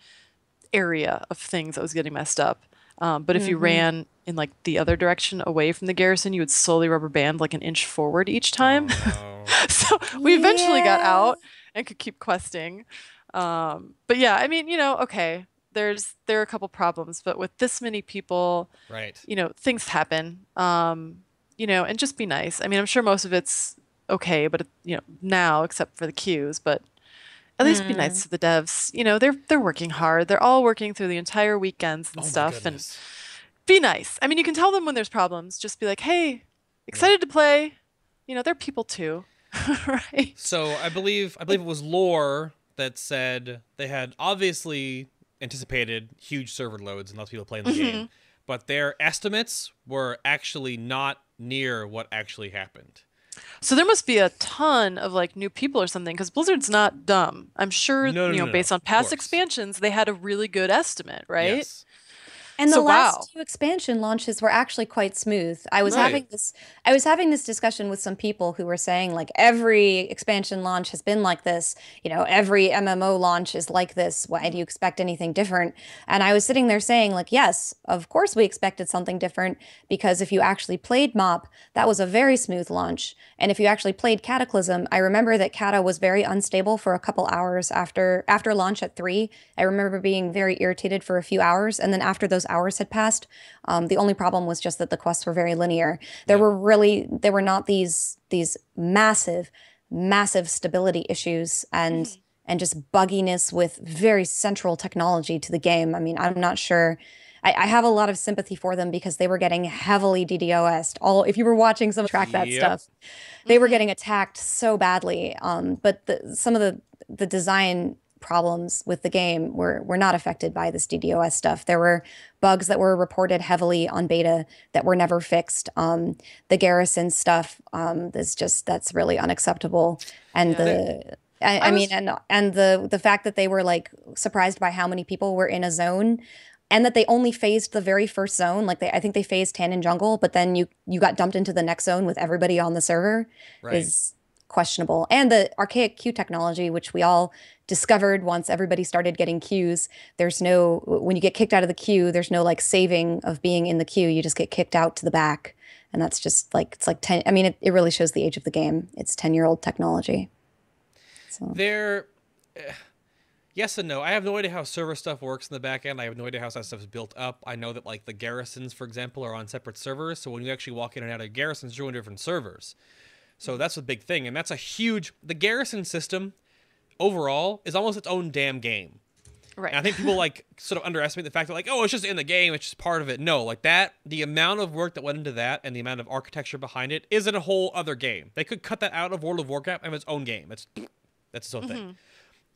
area of things that was getting messed up. But if you ran in like the other direction away from the garrison, you would slowly rubber band like an inch forward each time. Oh, no. So we eventually got out and could keep questing. But yeah, I mean, okay, there are a couple problems, but with this many people, right, things happen. And just be nice. I mean, I'm sure most of it's okay, but now except for the queues, but at least be nice to the devs. They're working hard. They're all working through the entire weekends and stuff. And be nice. I mean, you can tell them when there's problems. Just be like, hey, excited to play. They're people too. Right? So I believe it was Lore that said they had obviously anticipated huge server loads and lots of people playing the game, but their estimates were actually not near what actually happened. So there must be a ton of like new people or something, because Blizzard's not dumb. I'm sure, based on past expansions, they had a really good estimate, right? Yes. And the So, last two expansion launches were actually quite smooth. I was having this discussion with some people who were saying like every expansion launch has been like this, every MMO launch is like this. Why do you expect anything different? And I was sitting there saying like, yes, of course we expected something different, because if you actually played MOP, that was a very smooth launch. And if you actually played Cataclysm, I remember that Cata was very unstable for a couple hours after launch at 3. I remember being very irritated for a few hours, and then after those hours had passed, the only problem was just that the quests were very linear. There were not these massive stability issues and just bugginess with very central technology to the game. I mean, I'm not sure I have a lot of sympathy for them because they were getting heavily DDoS'd. If you were watching some track that stuff, they were getting attacked so badly. But some of the design problems with the game were not affected by this DDoS stuff. There were bugs that were reported heavily on beta that were never fixed. The garrison stuff that's really unacceptable. And the fact that they were like surprised by how many people were in a zone, and that they only phased the very first zone. Like I think they phased Tan and Jungle, but then you got dumped into the next zone with everybody on the server is questionable. And the archaic queue technology, which we all discovered once everybody started getting queues, when you get kicked out of the queue, there's no like saving of being in the queue. You just get kicked out to the back. And that's just like, it's like 10, I mean, it really shows the age of the game. It's 10-year-old technology. So. Yes and no. I have no idea how server stuff works in the back end. I have no idea how that stuff is built up. I know that like the garrisons, for example, are on separate servers. So when you actually walk in and out of garrisons, you're on different servers. So that's a big thing. And that's the garrison system overall is almost its own damn game. Right. And I think people like sort of underestimate the fact that like, oh, it's just in the game. It's just part of it. No, like that, the amount of work that went into that and the amount of architecture behind it is in a whole other game. They could cut that out of World of Warcraft and have its own game. That's its own thing.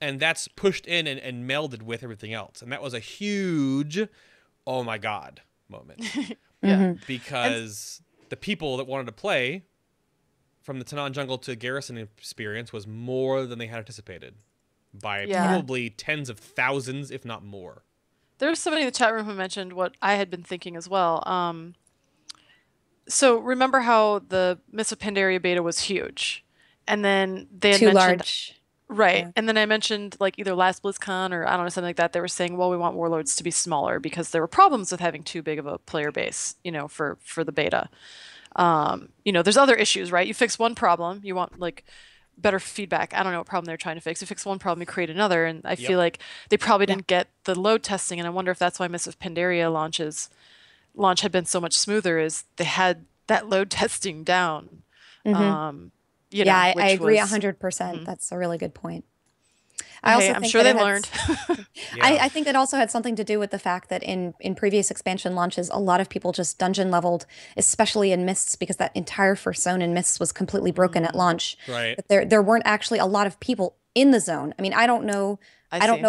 And that's pushed in and melded with everything else. And that was a huge, oh my God moment. Because the people that wanted to play from the Tanan Jungle to Garrison experience was more than they had anticipated by probably tens of thousands, if not more. There's somebody in the chat room who mentioned what I had been thinking as well. So remember how the Mists of Pandaria beta was huge, and then they had too mentioned, large. Right. Yeah. And then I mentioned like either last BlizzCon or I don't know, something like that. They were saying, well, we want Warlords to be smaller because there were problems with having too big of a player base, for the beta. There's other issues, right? You fix one problem, you want like better feedback. I don't know what problem they're trying to fix. You fix one problem, you create another. And I feel like they probably didn't get the load testing. And I wonder if that's why Mists of Pandaria launch had been so much smoother, is they had that load testing down. I agree 100%. That's a really good point. I'm sure they learned. I think it also had something to do with the fact that in previous expansion launches, a lot of people just dungeon leveled, especially in Mists, because that entire first zone in Mists was completely broken at launch. Right. But there weren't actually a lot of people in the zone. I mean, I don't know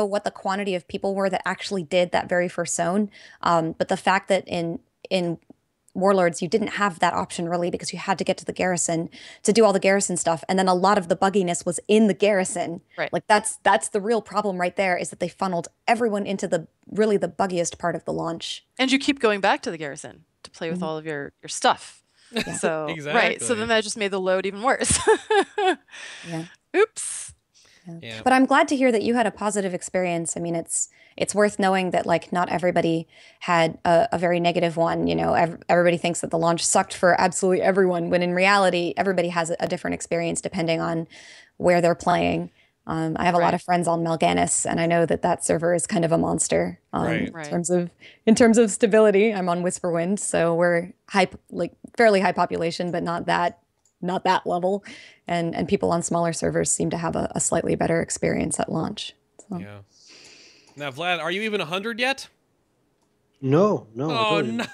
what the quantity of people were that actually did that very first zone. But the fact that in Warlords, you didn't have that option really because you had to get to the garrison to do all the garrison stuff. And then a lot of the bugginess was in the garrison. Right. Like that's the real problem right there, is that they funneled everyone into the buggiest part of the launch. And you keep going back to the garrison to play with all of your stuff. Yeah. So, exactly. Right. So then that just made the load even worse. Yeah. Oops. Yeah. But I'm glad to hear that you had a positive experience. I mean, it's worth knowing that like not everybody had a very negative one. Everybody thinks that the launch sucked for absolutely everyone, when in reality, everybody has a different experience depending on where they're playing. I have a lot of friends on Mal'Ganis, and I know that server is kind of a monster in terms of stability. I'm on Whisperwind, so we're fairly high population, but not that level. And people on smaller servers seem to have a slightly better experience at launch. So. Yeah. Now, Vlad, are you even 100 yet? No. Oh, no.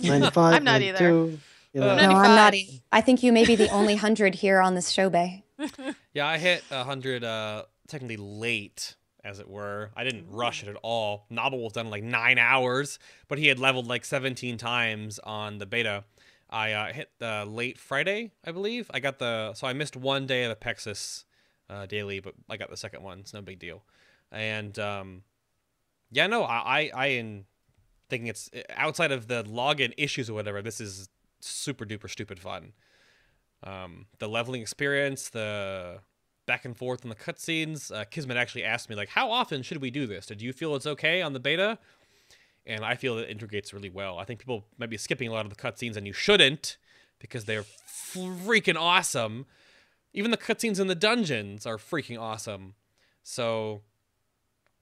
95. I'm not 92, No, I'm not. I think you may be the only 100 here on this show, Bay. Yeah, I hit 100 technically late, as it were. I didn't rush it at all. Nobble was done in like 9 hours, but he had leveled like 17 times on the beta. I hit late Friday, I believe. So I missed one day of Apexis daily, but I got the second one. It's no big deal. And I am thinking it's outside of the login issues or whatever. This is super duper stupid fun. The leveling experience, the back and forth in the cutscenes. Kismet actually asked me like, how often should we do this? Did you feel it's okay on the beta? And I feel it integrates really well. I think people might be skipping a lot of the cutscenes, and you shouldn't, because they're freaking awesome. Even the cutscenes in the dungeons are freaking awesome. So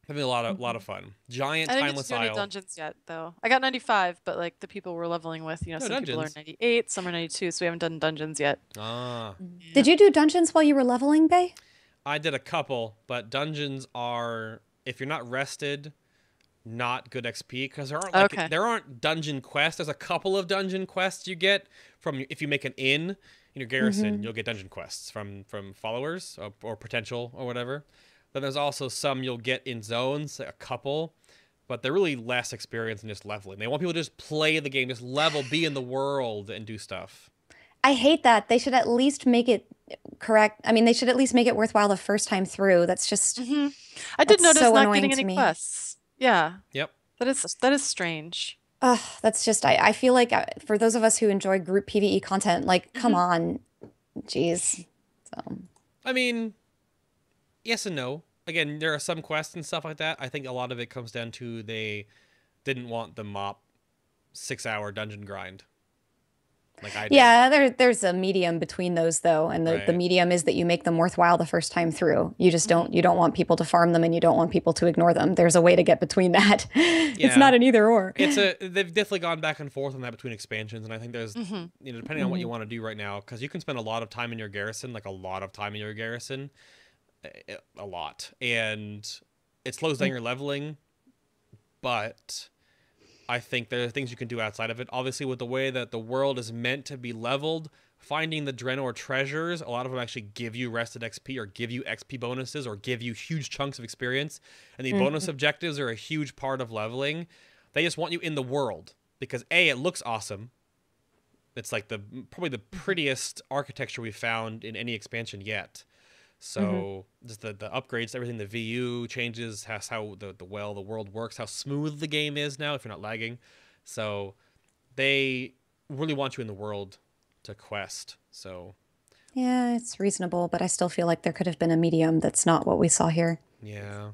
having a lot of fun. Giant timeless isle. I didn't get to do any dungeons yet, though. I got 95, but like the people we're leveling with, some dungeons. people are 98, some are 92, so we haven't done dungeons yet. Ah. Yeah. Did you do dungeons while you were leveling, Bay? I did a couple, but dungeons are, if you're not rested, not good XP because there aren't like Okay. there aren't dungeon quests. There's a couple of dungeon quests you get from if you make an inn in your garrison, you'll get dungeon quests from followers or potential or whatever. Then there's also some you'll get in zones, a couple, but they're really less experience than just leveling. They want people to just play the game, just level, be in the world, and do stuff. I hate that. They should at least make it correct. I mean, they should at least make it worthwhile the first time through. That's just I did that's notice so not annoying getting to any me. quests. Yeah, Yep. that is strange. Ugh, that's just I feel like for those of us who enjoy group PvE content, like come on, jeez. So I mean, yes and no. Again, there are some quests and stuff like that. I think a lot of it comes down to they didn't want the mop 6-hour dungeon grind. Like I did. yeah, there's a medium between those though, and the Right. medium is that you make them worthwhile the first time through. You just don't want people to farm them, and you don't want people to ignore them. There's a way to get between that. Yeah. It's not an either or. They've definitely gone back and forth on that between expansions, and I think there's depending on what you want to do right now, because you can spend a lot of time in your garrison, like a lot of time in your garrison, a lot, and it slows down your leveling, but I think there are things you can do outside of it. Obviously, with the way that the world is meant to be leveled, finding the Draenor treasures, a lot of them actually give you rested XP or give you XP bonuses or give you huge chunks of experience. And the bonus objectives are a huge part of leveling. They just want you in the world because A, it looks awesome. It's like probably the prettiest architecture we've found in any expansion yet. So just the upgrades, everything, the VU changes, how the world works, how smooth the game is now if you're not lagging. So they really want you in the world to quest. So Yeah, it's reasonable, but I still feel like there could have been a medium that's not what we saw here. yeah.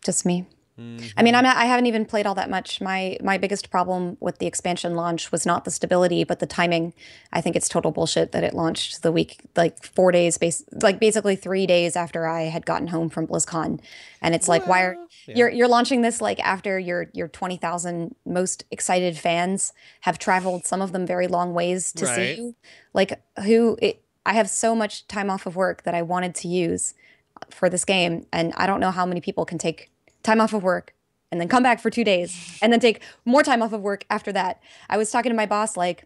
Just me. I mean, I haven't even played all that much. My biggest problem with the expansion launch was not the stability, but the timing. I think it's total bullshit that it launched the week, like 4 days, basically 3 days after I had gotten home from BlizzCon. And it's like, why are you're launching this like after your 20,000 most excited fans have traveled, some of them very long ways to see you? Like I have so much time off of work that I wanted to use for this game, and I don't know how many people can take time off of work and then come back for 2 days and then take more time off of work after that. I was talking to my boss like,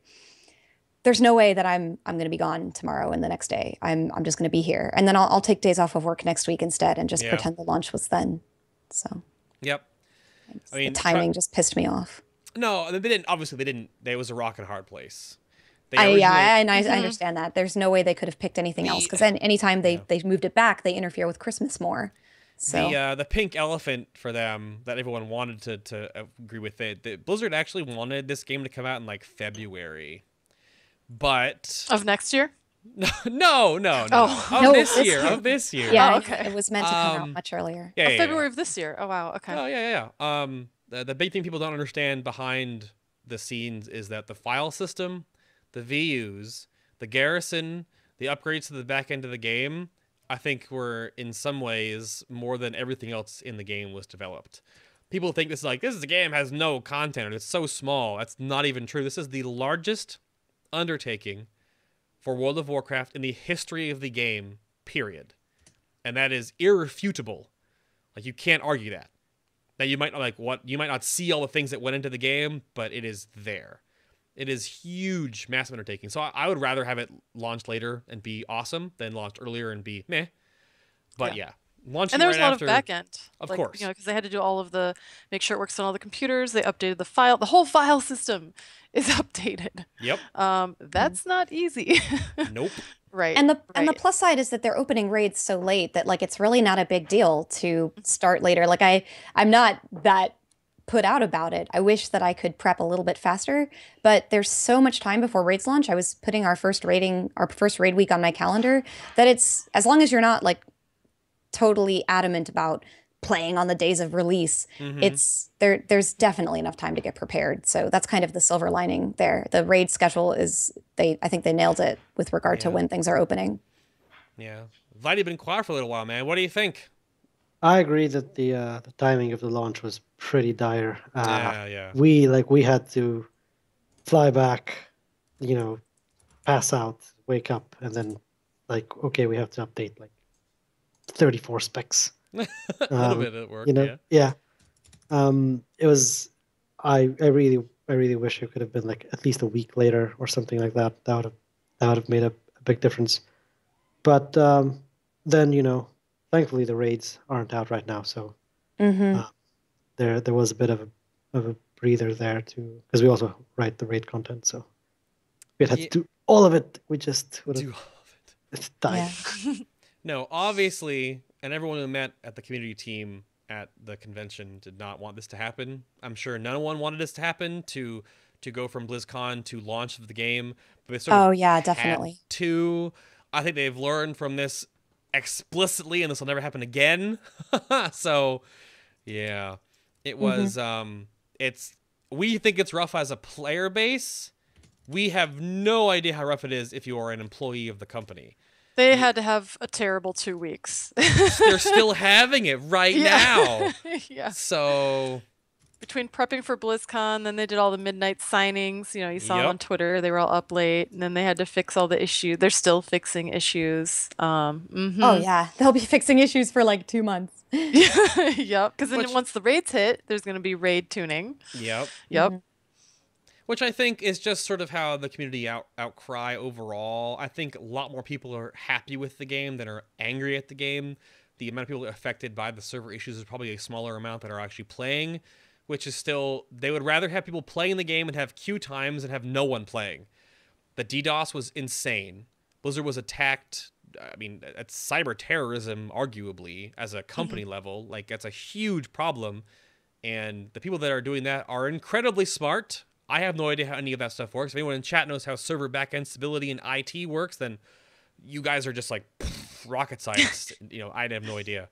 there's no way that I'm going to be gone tomorrow and the next day. I'm just going to be here, and then I'll take days off of work next week instead and just pretend the launch was then. So Yep. I mean, the timing just pissed me off. No, they didn't. Obviously, they didn't. It was a rock and hard place. I understand that. There's no way they could have picked anything else, because then anytime they moved it back, they interfere with Christmas more. So the pink elephant for them that everyone wanted to agree with it. Blizzard actually wanted this game to come out in like February, but Of next year? no. Oh. Of No, this year. Of this year. yeah, Oh, okay. it was meant to come out much earlier. Yeah, February of this year. Oh, wow. Okay. Oh, yeah. The big thing people don't understand behind the scenes is that the file system, the VUs, the garrison, the upgrades to the back end of the game, I think were in some ways more than everything else in the game was developed. People think this is a game has no content, or it's so small. That's not even true. This is the largest undertaking for World of Warcraft in the history of the game, period. And that is irrefutable. Like, you can't argue that. Now, you might not see all the things that went into the game, but it is there. It is huge, massive undertaking. So I would rather have it launched later and be awesome than launched earlier and be meh. But yeah, launching And there was right a lot after, of back end. Of course. Because they had to do all of make sure it works on all the computers. They updated the file. The whole file system is updated. Yep. That's not easy. Nope. Right. And the plus side is that they're opening raids so late that like it's really not a big deal to start later. Like I'm not that put out about it. I wish that I could prep a little bit faster, but there's so much time before raids launch. I was putting our first raid week on my calendar, that it's, as long as you're not like totally adamant about playing on the days of release, it's there's definitely enough time to get prepared. So that's kind of the silver lining there. The raid schedule I think they nailed it with regard to when things are opening. Yeah. Vlad, you've been quiet for a little while, man. What do you think? I agree that the timing of the launch was pretty dire. Yeah. We had to fly back, pass out, wake up, and then okay, we have to update 34 specs. A little bit at work, yeah. It was. I really wish it could have been like at least a week later or something like that. That would have made a big difference. But then thankfully the raids aren't out right now, so Mm-hmm. uh, there was a bit of a breather there too, because we also write the raid content, so we had to do all of it. We just would Do have all of it. died. Yeah. No, obviously, and everyone who met at the community team at the convention did not want this to happen. I'm sure no one wanted this to happen to go from BlizzCon to launch of the game, but they sort Oh of yeah, had definitely. to. I think they've learned from this explicitly, and this will never happen again. So, yeah, it was. It's we think it's rough as a player base. We have no idea how rough it is if you are an employee of the company. They had to have a terrible 2 weeks. They're still having it right now. Yeah. So Between prepping for BlizzCon, then they did all the midnight signings. You saw them on Yep. Twitter. They were all up late, and then they had to fix all the issues. They're still fixing issues. Oh yeah, they'll be fixing issues for like 2 months. Yep. Because then Which- once the raids hit, there's going to be raid tuning. Yep. Yep. Which I think is just sort of how the community outcry overall. I think a lot more people are happy with the game than are angry at the game. The amount of people affected by the server issues is probably a smaller amount that are actually playing, which is still, they would rather have people playing the game and have queue times and have no one playing. The DDoS was insane. Blizzard was attacked. I mean, it's cyber terrorism, arguably, as a company level. Like, that's a huge problem. And the people that are doing that are incredibly smart. I have no idea how any of that stuff works. If anyone in chat knows how server backend stability and IT works, then you guys are just like rocket science. I have no idea.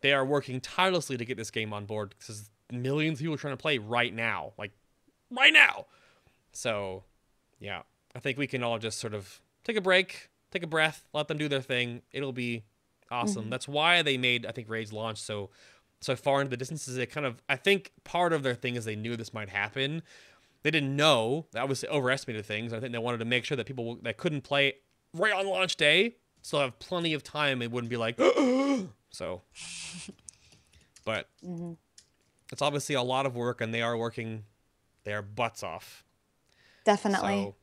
They are working tirelessly to get this game on board because millions of people are trying to play right now. Like, right now. So, yeah. I think we can all just sort of take a break, take a breath, let them do their thing. It'll be awesome. That's why they made, I think, Raids launch so far into the distances. It kind of, I think part of their thing is they knew this might happen. They didn't know. That was overestimated things. I think they wanted to make sure that people that couldn't play right on launch day still have plenty of time. It wouldn't be like, so. But it's obviously a lot of work, and they are working their butts off. Definitely. So,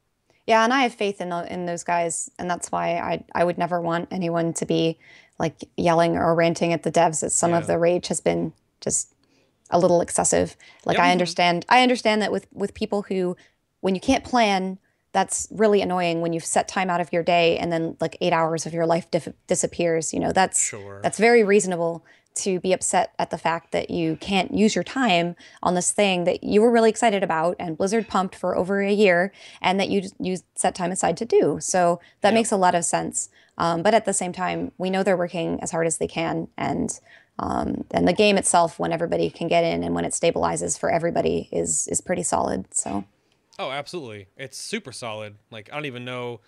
Yeah, and I have faith in those guys, and that's why I would never want anyone to be like yelling or ranting at the devs that some of the rage has been just a little excessive. Like Yep. I understand that with people who, when you can't plan, that's really annoying when you've set time out of your day and then like 8 hours of your life disappears. That's very reasonable to be upset at the fact that you can't use your time on this thing that you were really excited about and Blizzard pumped for over a year and that you set time aside to do. So that makes a lot of sense. But at the same time, we know they're working as hard as they can, and the game itself, when everybody can get in and when it stabilizes for everybody, is pretty solid. So. Oh, absolutely. It's super solid. Like, I don't even know.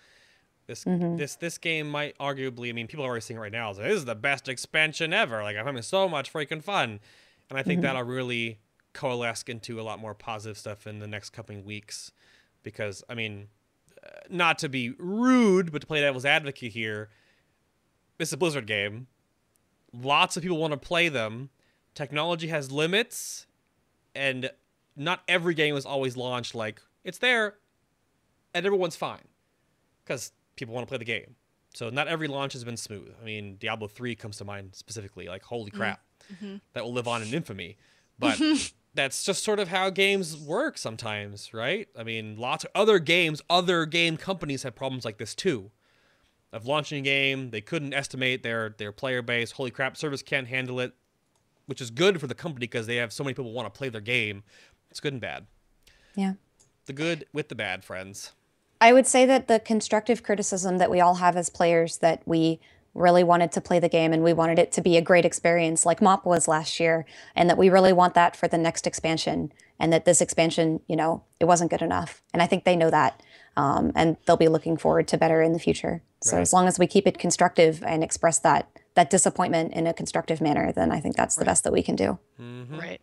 This game might arguably, I mean, people are already saying it right now, this is the best expansion ever. Like, I'm having so much freaking fun. And I think that'll really coalesce into a lot more positive stuff in the next couple of weeks. Because, I mean, not to be rude, but to play devil's advocate here, this is a Blizzard game. Lots of people want to play them. Technology has limits. And not every game is always launched like, it's there, and everyone's fine. Because people want to play the game. So not every launch has been smooth. I mean, Diablo 3 comes to mind specifically. Like, holy crap. That will live on in infamy. But that's just sort of how games work sometimes, right? I mean, lots of other game companies have problems like this too. Of launching a game, they couldn't estimate their player base. Holy crap, servers can't handle it. Which is good for the company because they have so many people who want to play their game. It's good and bad. Yeah. The good with the bad, friends. I would say that the constructive criticism that we all have as players, that we really wanted to play the game and we wanted it to be a great experience like MOP was last year, and that we really want that for the next expansion, and that this expansion, it wasn't good enough. And I think they know that, and they'll be looking forward to better in the future. So as long as we keep it constructive and express that disappointment in a constructive manner, then I think that's the best that we can do. Right.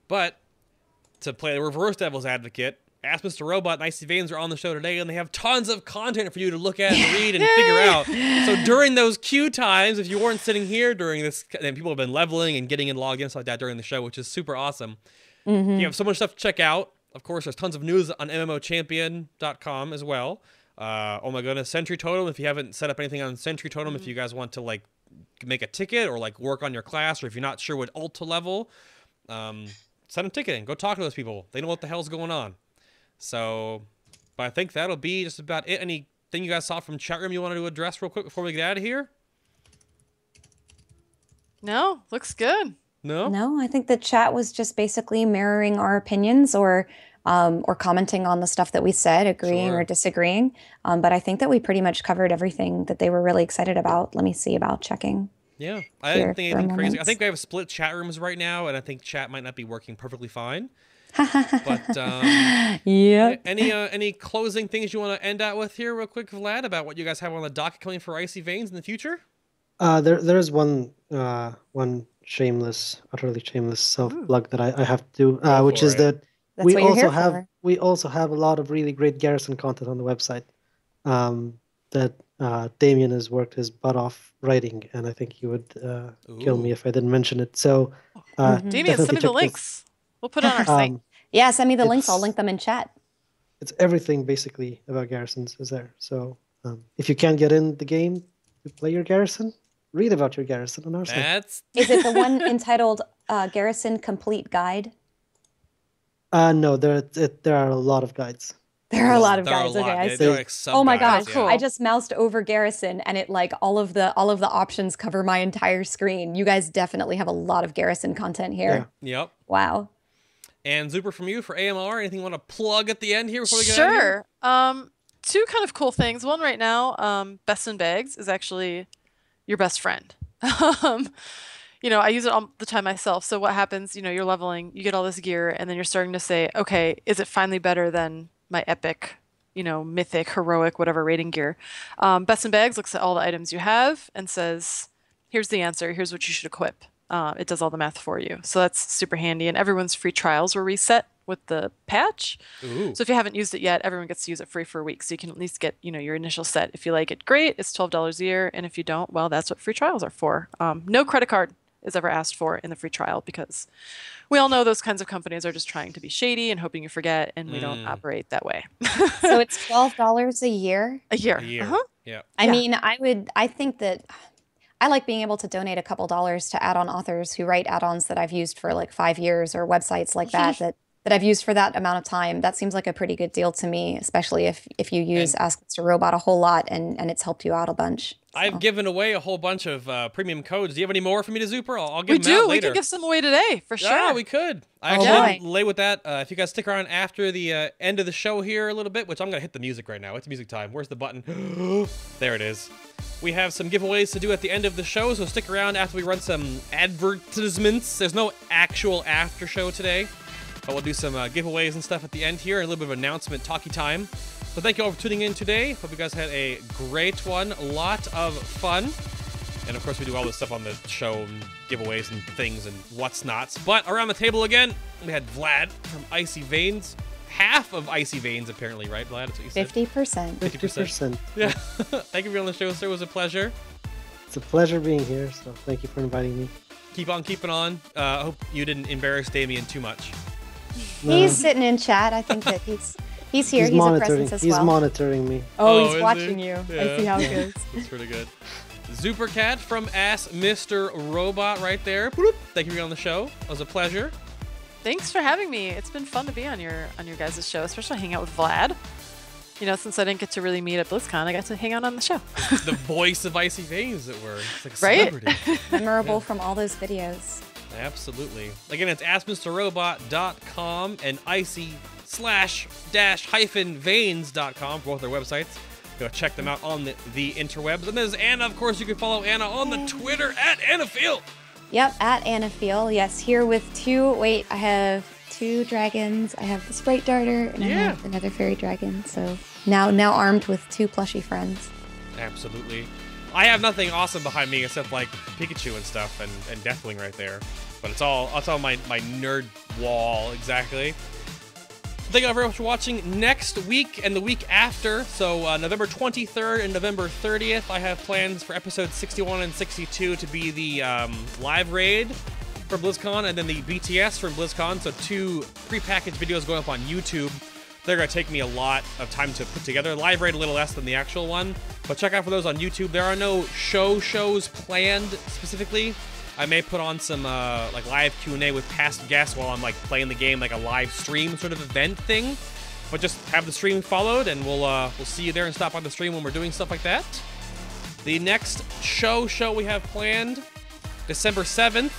But to play the reverse devil's advocate, Ask Mr. Robot and IcyVeins are on the show today, and they have tons of content for you to look at and read and figure out. So during those queue times, if you weren't sitting here during this, and people have been leveling and getting in logged in and stuff like that during the show, which is super awesome. You have so much stuff to check out. Of course, there's tons of news on MMOchampion.com as well. Oh my goodness, Sentry Totem. If you haven't set up anything on Sentry Totem, if you guys want to like make a ticket or like work on your class, or if you're not sure what ult to level, send a ticket and go talk to those people. They know what the hell's going on. So, but I think that'll be just about it. Anything you guys saw from chat room you wanted to address real quick before we get out of here? No, looks good. No? No, I think the chat was just basically mirroring our opinions or commenting on the stuff that we said, agreeing or disagreeing. But I think that we pretty much covered everything that they were really excited about. Let me see about checking. Yeah, I didn't think anything crazy. I think we have split chat rooms right now, and I think chat might not be working perfectly fine. But any closing things you want to end out with here real quick, Vlad, about what you guys have on the docket coming for IcyVeins in the future? There's one utterly shameless self-plug that I have to do, which is that we also have a lot of really great Garrison content on the website that Damien has worked his butt off writing, and I think he would kill me if I didn't mention it. So Damien, send me the links. We'll put it on our site. Yeah, send me the links. I'll link them in chat. It's everything basically about Garrisons is there. So if you can't get in the game to play your Garrison, read about your Garrison on our site. Is it the one entitled Garrison Complete Guide? No, there are a lot of guides. There are a lot of guides. Okay, I see. Like oh my gosh, cool. I just moused over Garrison, and it like all of the options cover my entire screen. You guys definitely have a lot of Garrison content here. Yeah. Yep. Wow. And Zooper, from you for AMR, anything you want to plug at the end here before we get out of here? Sure. Two kind of cool things. One right now, Best in Bags is actually your best friend. You know, I use it all the time myself. So what happens, you know, you're leveling, you get all this gear, and then you're starting to say, okay, is it finally better than my epic, you know, mythic, heroic, whatever rating gear? Best in Bags looks at all the items you have and says, here's the answer. Here's what you should equip. It does all the math for you. So that's super handy. And everyone's free trials were reset with the patch. Ooh. So if you haven't used it yet, everyone gets to use it free for a week. So you can at least get, you know, your initial set. If you like it, great. It's $12 a year. And if you don't, well, that's what free trials are for. No credit card is ever asked for in the free trial, because we all know those kinds of companies are just trying to be shady and hoping you forget, and we don't operate that way. So it's $12 a year? A year. Yeah. I mean, I think that I like being able to donate a couple dollars to add-on authors who write add-ons that I've used for like 5 years, or websites like that I've used for that amount of time. That seems like a pretty good deal to me, especially if you use Ask Mr. Robot a whole lot and it's helped you out a bunch. So. I've given away a whole bunch of premium codes. Do you have any more for me to Zooper? I'll give them out later. We can give some away today, for sure. Yeah, we could. I actually didn't lay with that. If you guys stick around after the end of the show here a little bit, which I'm going to hit the music right now. It's music time. Where's the button? There it is. We have some giveaways to do at the end of the show, so stick around after we run some advertisements. There's no actual after show today, but we'll do some giveaways and stuff at the end here, and a little bit of announcement talkie time. So thank you all for tuning in today. Hope you guys had a great one. A lot of fun. And of course, we do all this stuff on the show, and giveaways and things and what's nots. But around the table again, we had Vlad from IcyVeins. Half of IcyVeins, apparently, right, Vlad? That's what you said? 50%. 50%. Yeah. Thank you for being on the show, sir. It was a pleasure. It's a pleasure being here, so thank you for inviting me. Keep on keeping on. I hope you didn't embarrass Damien too much. He's sitting in chat. I think that he's here. He's a presence as well. He's monitoring me. Oh, he's watching you. Yeah. I see how it goes. That's pretty good. Zoopercat from Ask Mr. Robot right there. Bloop. Thank you for being on the show. It was a pleasure. Thanks for having me. It's been fun to be on your guys' show, especially hang out with Vlad. You know, since I didn't get to really meet at BlizzCon, I got to hang out on the show. The voice of IcyVeins, as it were. It's like a celebrity. Memorable from all those videos. Absolutely. Again, it's AskMrRobot.com and icy/-veins.com for both their websites. Go check them out on the interwebs. And there's Anna, of course. You can follow Anna on the Twitter at AnnaFeel. Yep, at AnnaFeel. Yes, here with I have 2 dragons. I have the Sprite Darter, and I have another fairy dragon. So now armed with 2 plushy friends. Absolutely. I have nothing awesome behind me except like Pikachu and stuff and Deathwing right there. But it's all my nerd wall, exactly. Thank you all very much for watching. Next week and the week after, so November 23rd and November 30th, I have plans for episodes 61 and 62 to be the live raid for BlizzCon, and then the BTS from BlizzCon, so 2 prepackaged videos going up on YouTube. They're going to take me a lot of time to put together. Live raid a little less than the actual one, but check out for those on YouTube. There are no shows planned specifically. I may put on some like live Q&A with past guests while I'm like playing the game, like a live stream sort of event thing. But just have the stream followed, and we'll see you there and stop on the stream when we're doing stuff like that. The next show we have planned, December 7th,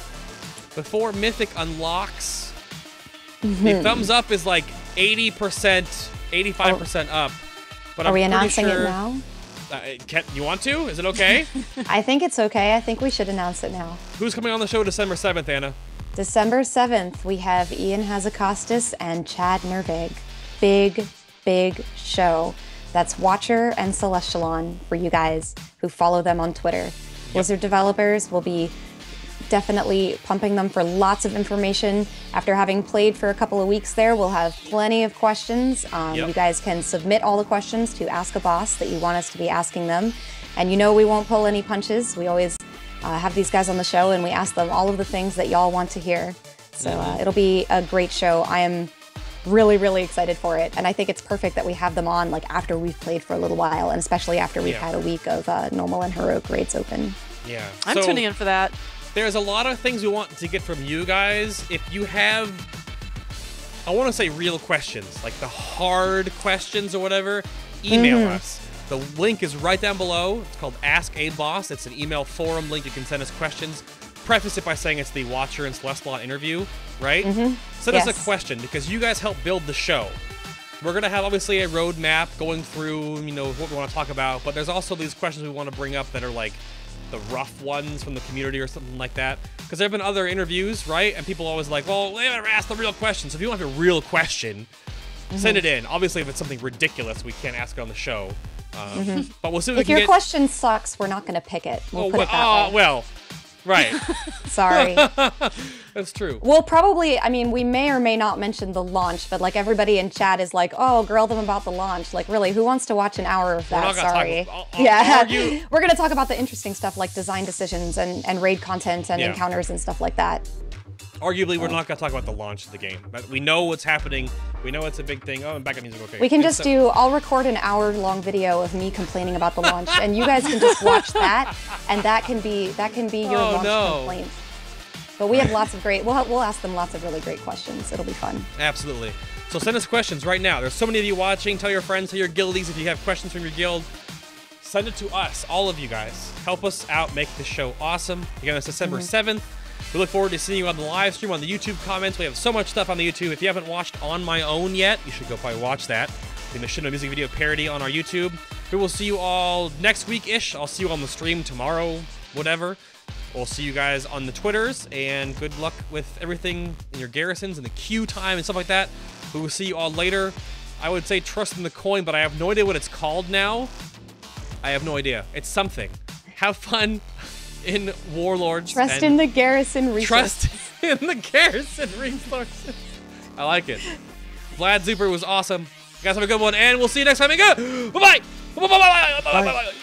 before Mythic unlocks. The thumbs up is like 80%, 85% up. But Are I'm we pretty announcing sure, it now? You want to? Is it okay? I think it's okay. I think we should announce it now. Who's coming on the show December 7th, Anna? December 7th, we have Ian Hazakostas and Chad Nervig. Big show. That's Watcher and Celestialon for you guys who follow them on Twitter. Blizzard developers will be definitely pumping them for lots of information. After having played for a couple of weeks there, we'll have plenty of questions. You guys can submit all the questions to Ask a Boss that you want us to be asking them. And you know we won't pull any punches. We always have these guys on the show and we ask them all of the things that y'all want to hear. So it'll be a great show. I am really excited for it. And I think it's perfect that we have them on like after we've played for a little while, and especially after we've had a week of normal and heroic raids open. Yeah. I'm tuning in for that. There's a lot of things we want to get from you guys. If you have, I want to say real questions, like the hard questions or whatever, email us. The link is right down below. It's called Ask a Boss. It's an email forum link. You can send us questions. Preface it by saying it's the Watcher and Celestialon interview, right? Send us a question because you guys help build the show. We're going to have obviously a roadmap going through, you know, what we want to talk about, but there's also these questions we want to bring up that are like the rough ones from the community or something like that. Because there have been other interviews, right? And people always like, well, they haven't asked the real question. So if you don't have a real question, send it in. Obviously, if it's something ridiculous, we can't ask it on the show. But we'll see if we can your question sucks, we're not going to pick it. We'll put it that way. Well, right. Sorry. That's true. We'll probably, I mean, we may or may not mention the launch, but like everybody in chat is like, oh, grill them about the launch. Like, really, who wants to watch an hour of that? Sorry. We're going to talk about the interesting stuff like design decisions and raid content and encounters and stuff like that. Arguably, we're not going to talk about the launch of the game. But we know what's happening. We know it's a big thing. Oh, and backup music, okay. We can just I'll record an hour-long video of me complaining about the launch, and you guys can just watch that, and that can be your launch complaint. But we have lots of great, we'll ask them lots of really great questions. It'll be fun. Absolutely. So send us questions right now. There's so many of you watching. Tell your friends, tell your guildies if you have questions from your guild. Send it to us, all of you guys. Help us out, make this show awesome. Again, it's December 7th. We look forward to seeing you on the live stream, on the YouTube comments. We have so much stuff on the YouTube. If you haven't watched On My Own yet, you should go probably watch that. In the Shit No Music video parody on our YouTube. We will see you all next week-ish. I'll see you on the stream tomorrow, whatever. We'll see you guys on the Twitters, and good luck with everything in your garrisons and the queue time and stuff like that. We will see you all later. I would say trust in the coin, but I have no idea what it's called now. I have no idea. It's something. Have fun in Warlords. Trust in the garrison resources. Trust in the garrison resources. I like it. Vlad Zooper was awesome. You guys have a good one, and we'll see you next time. Bye-bye. Bye-bye.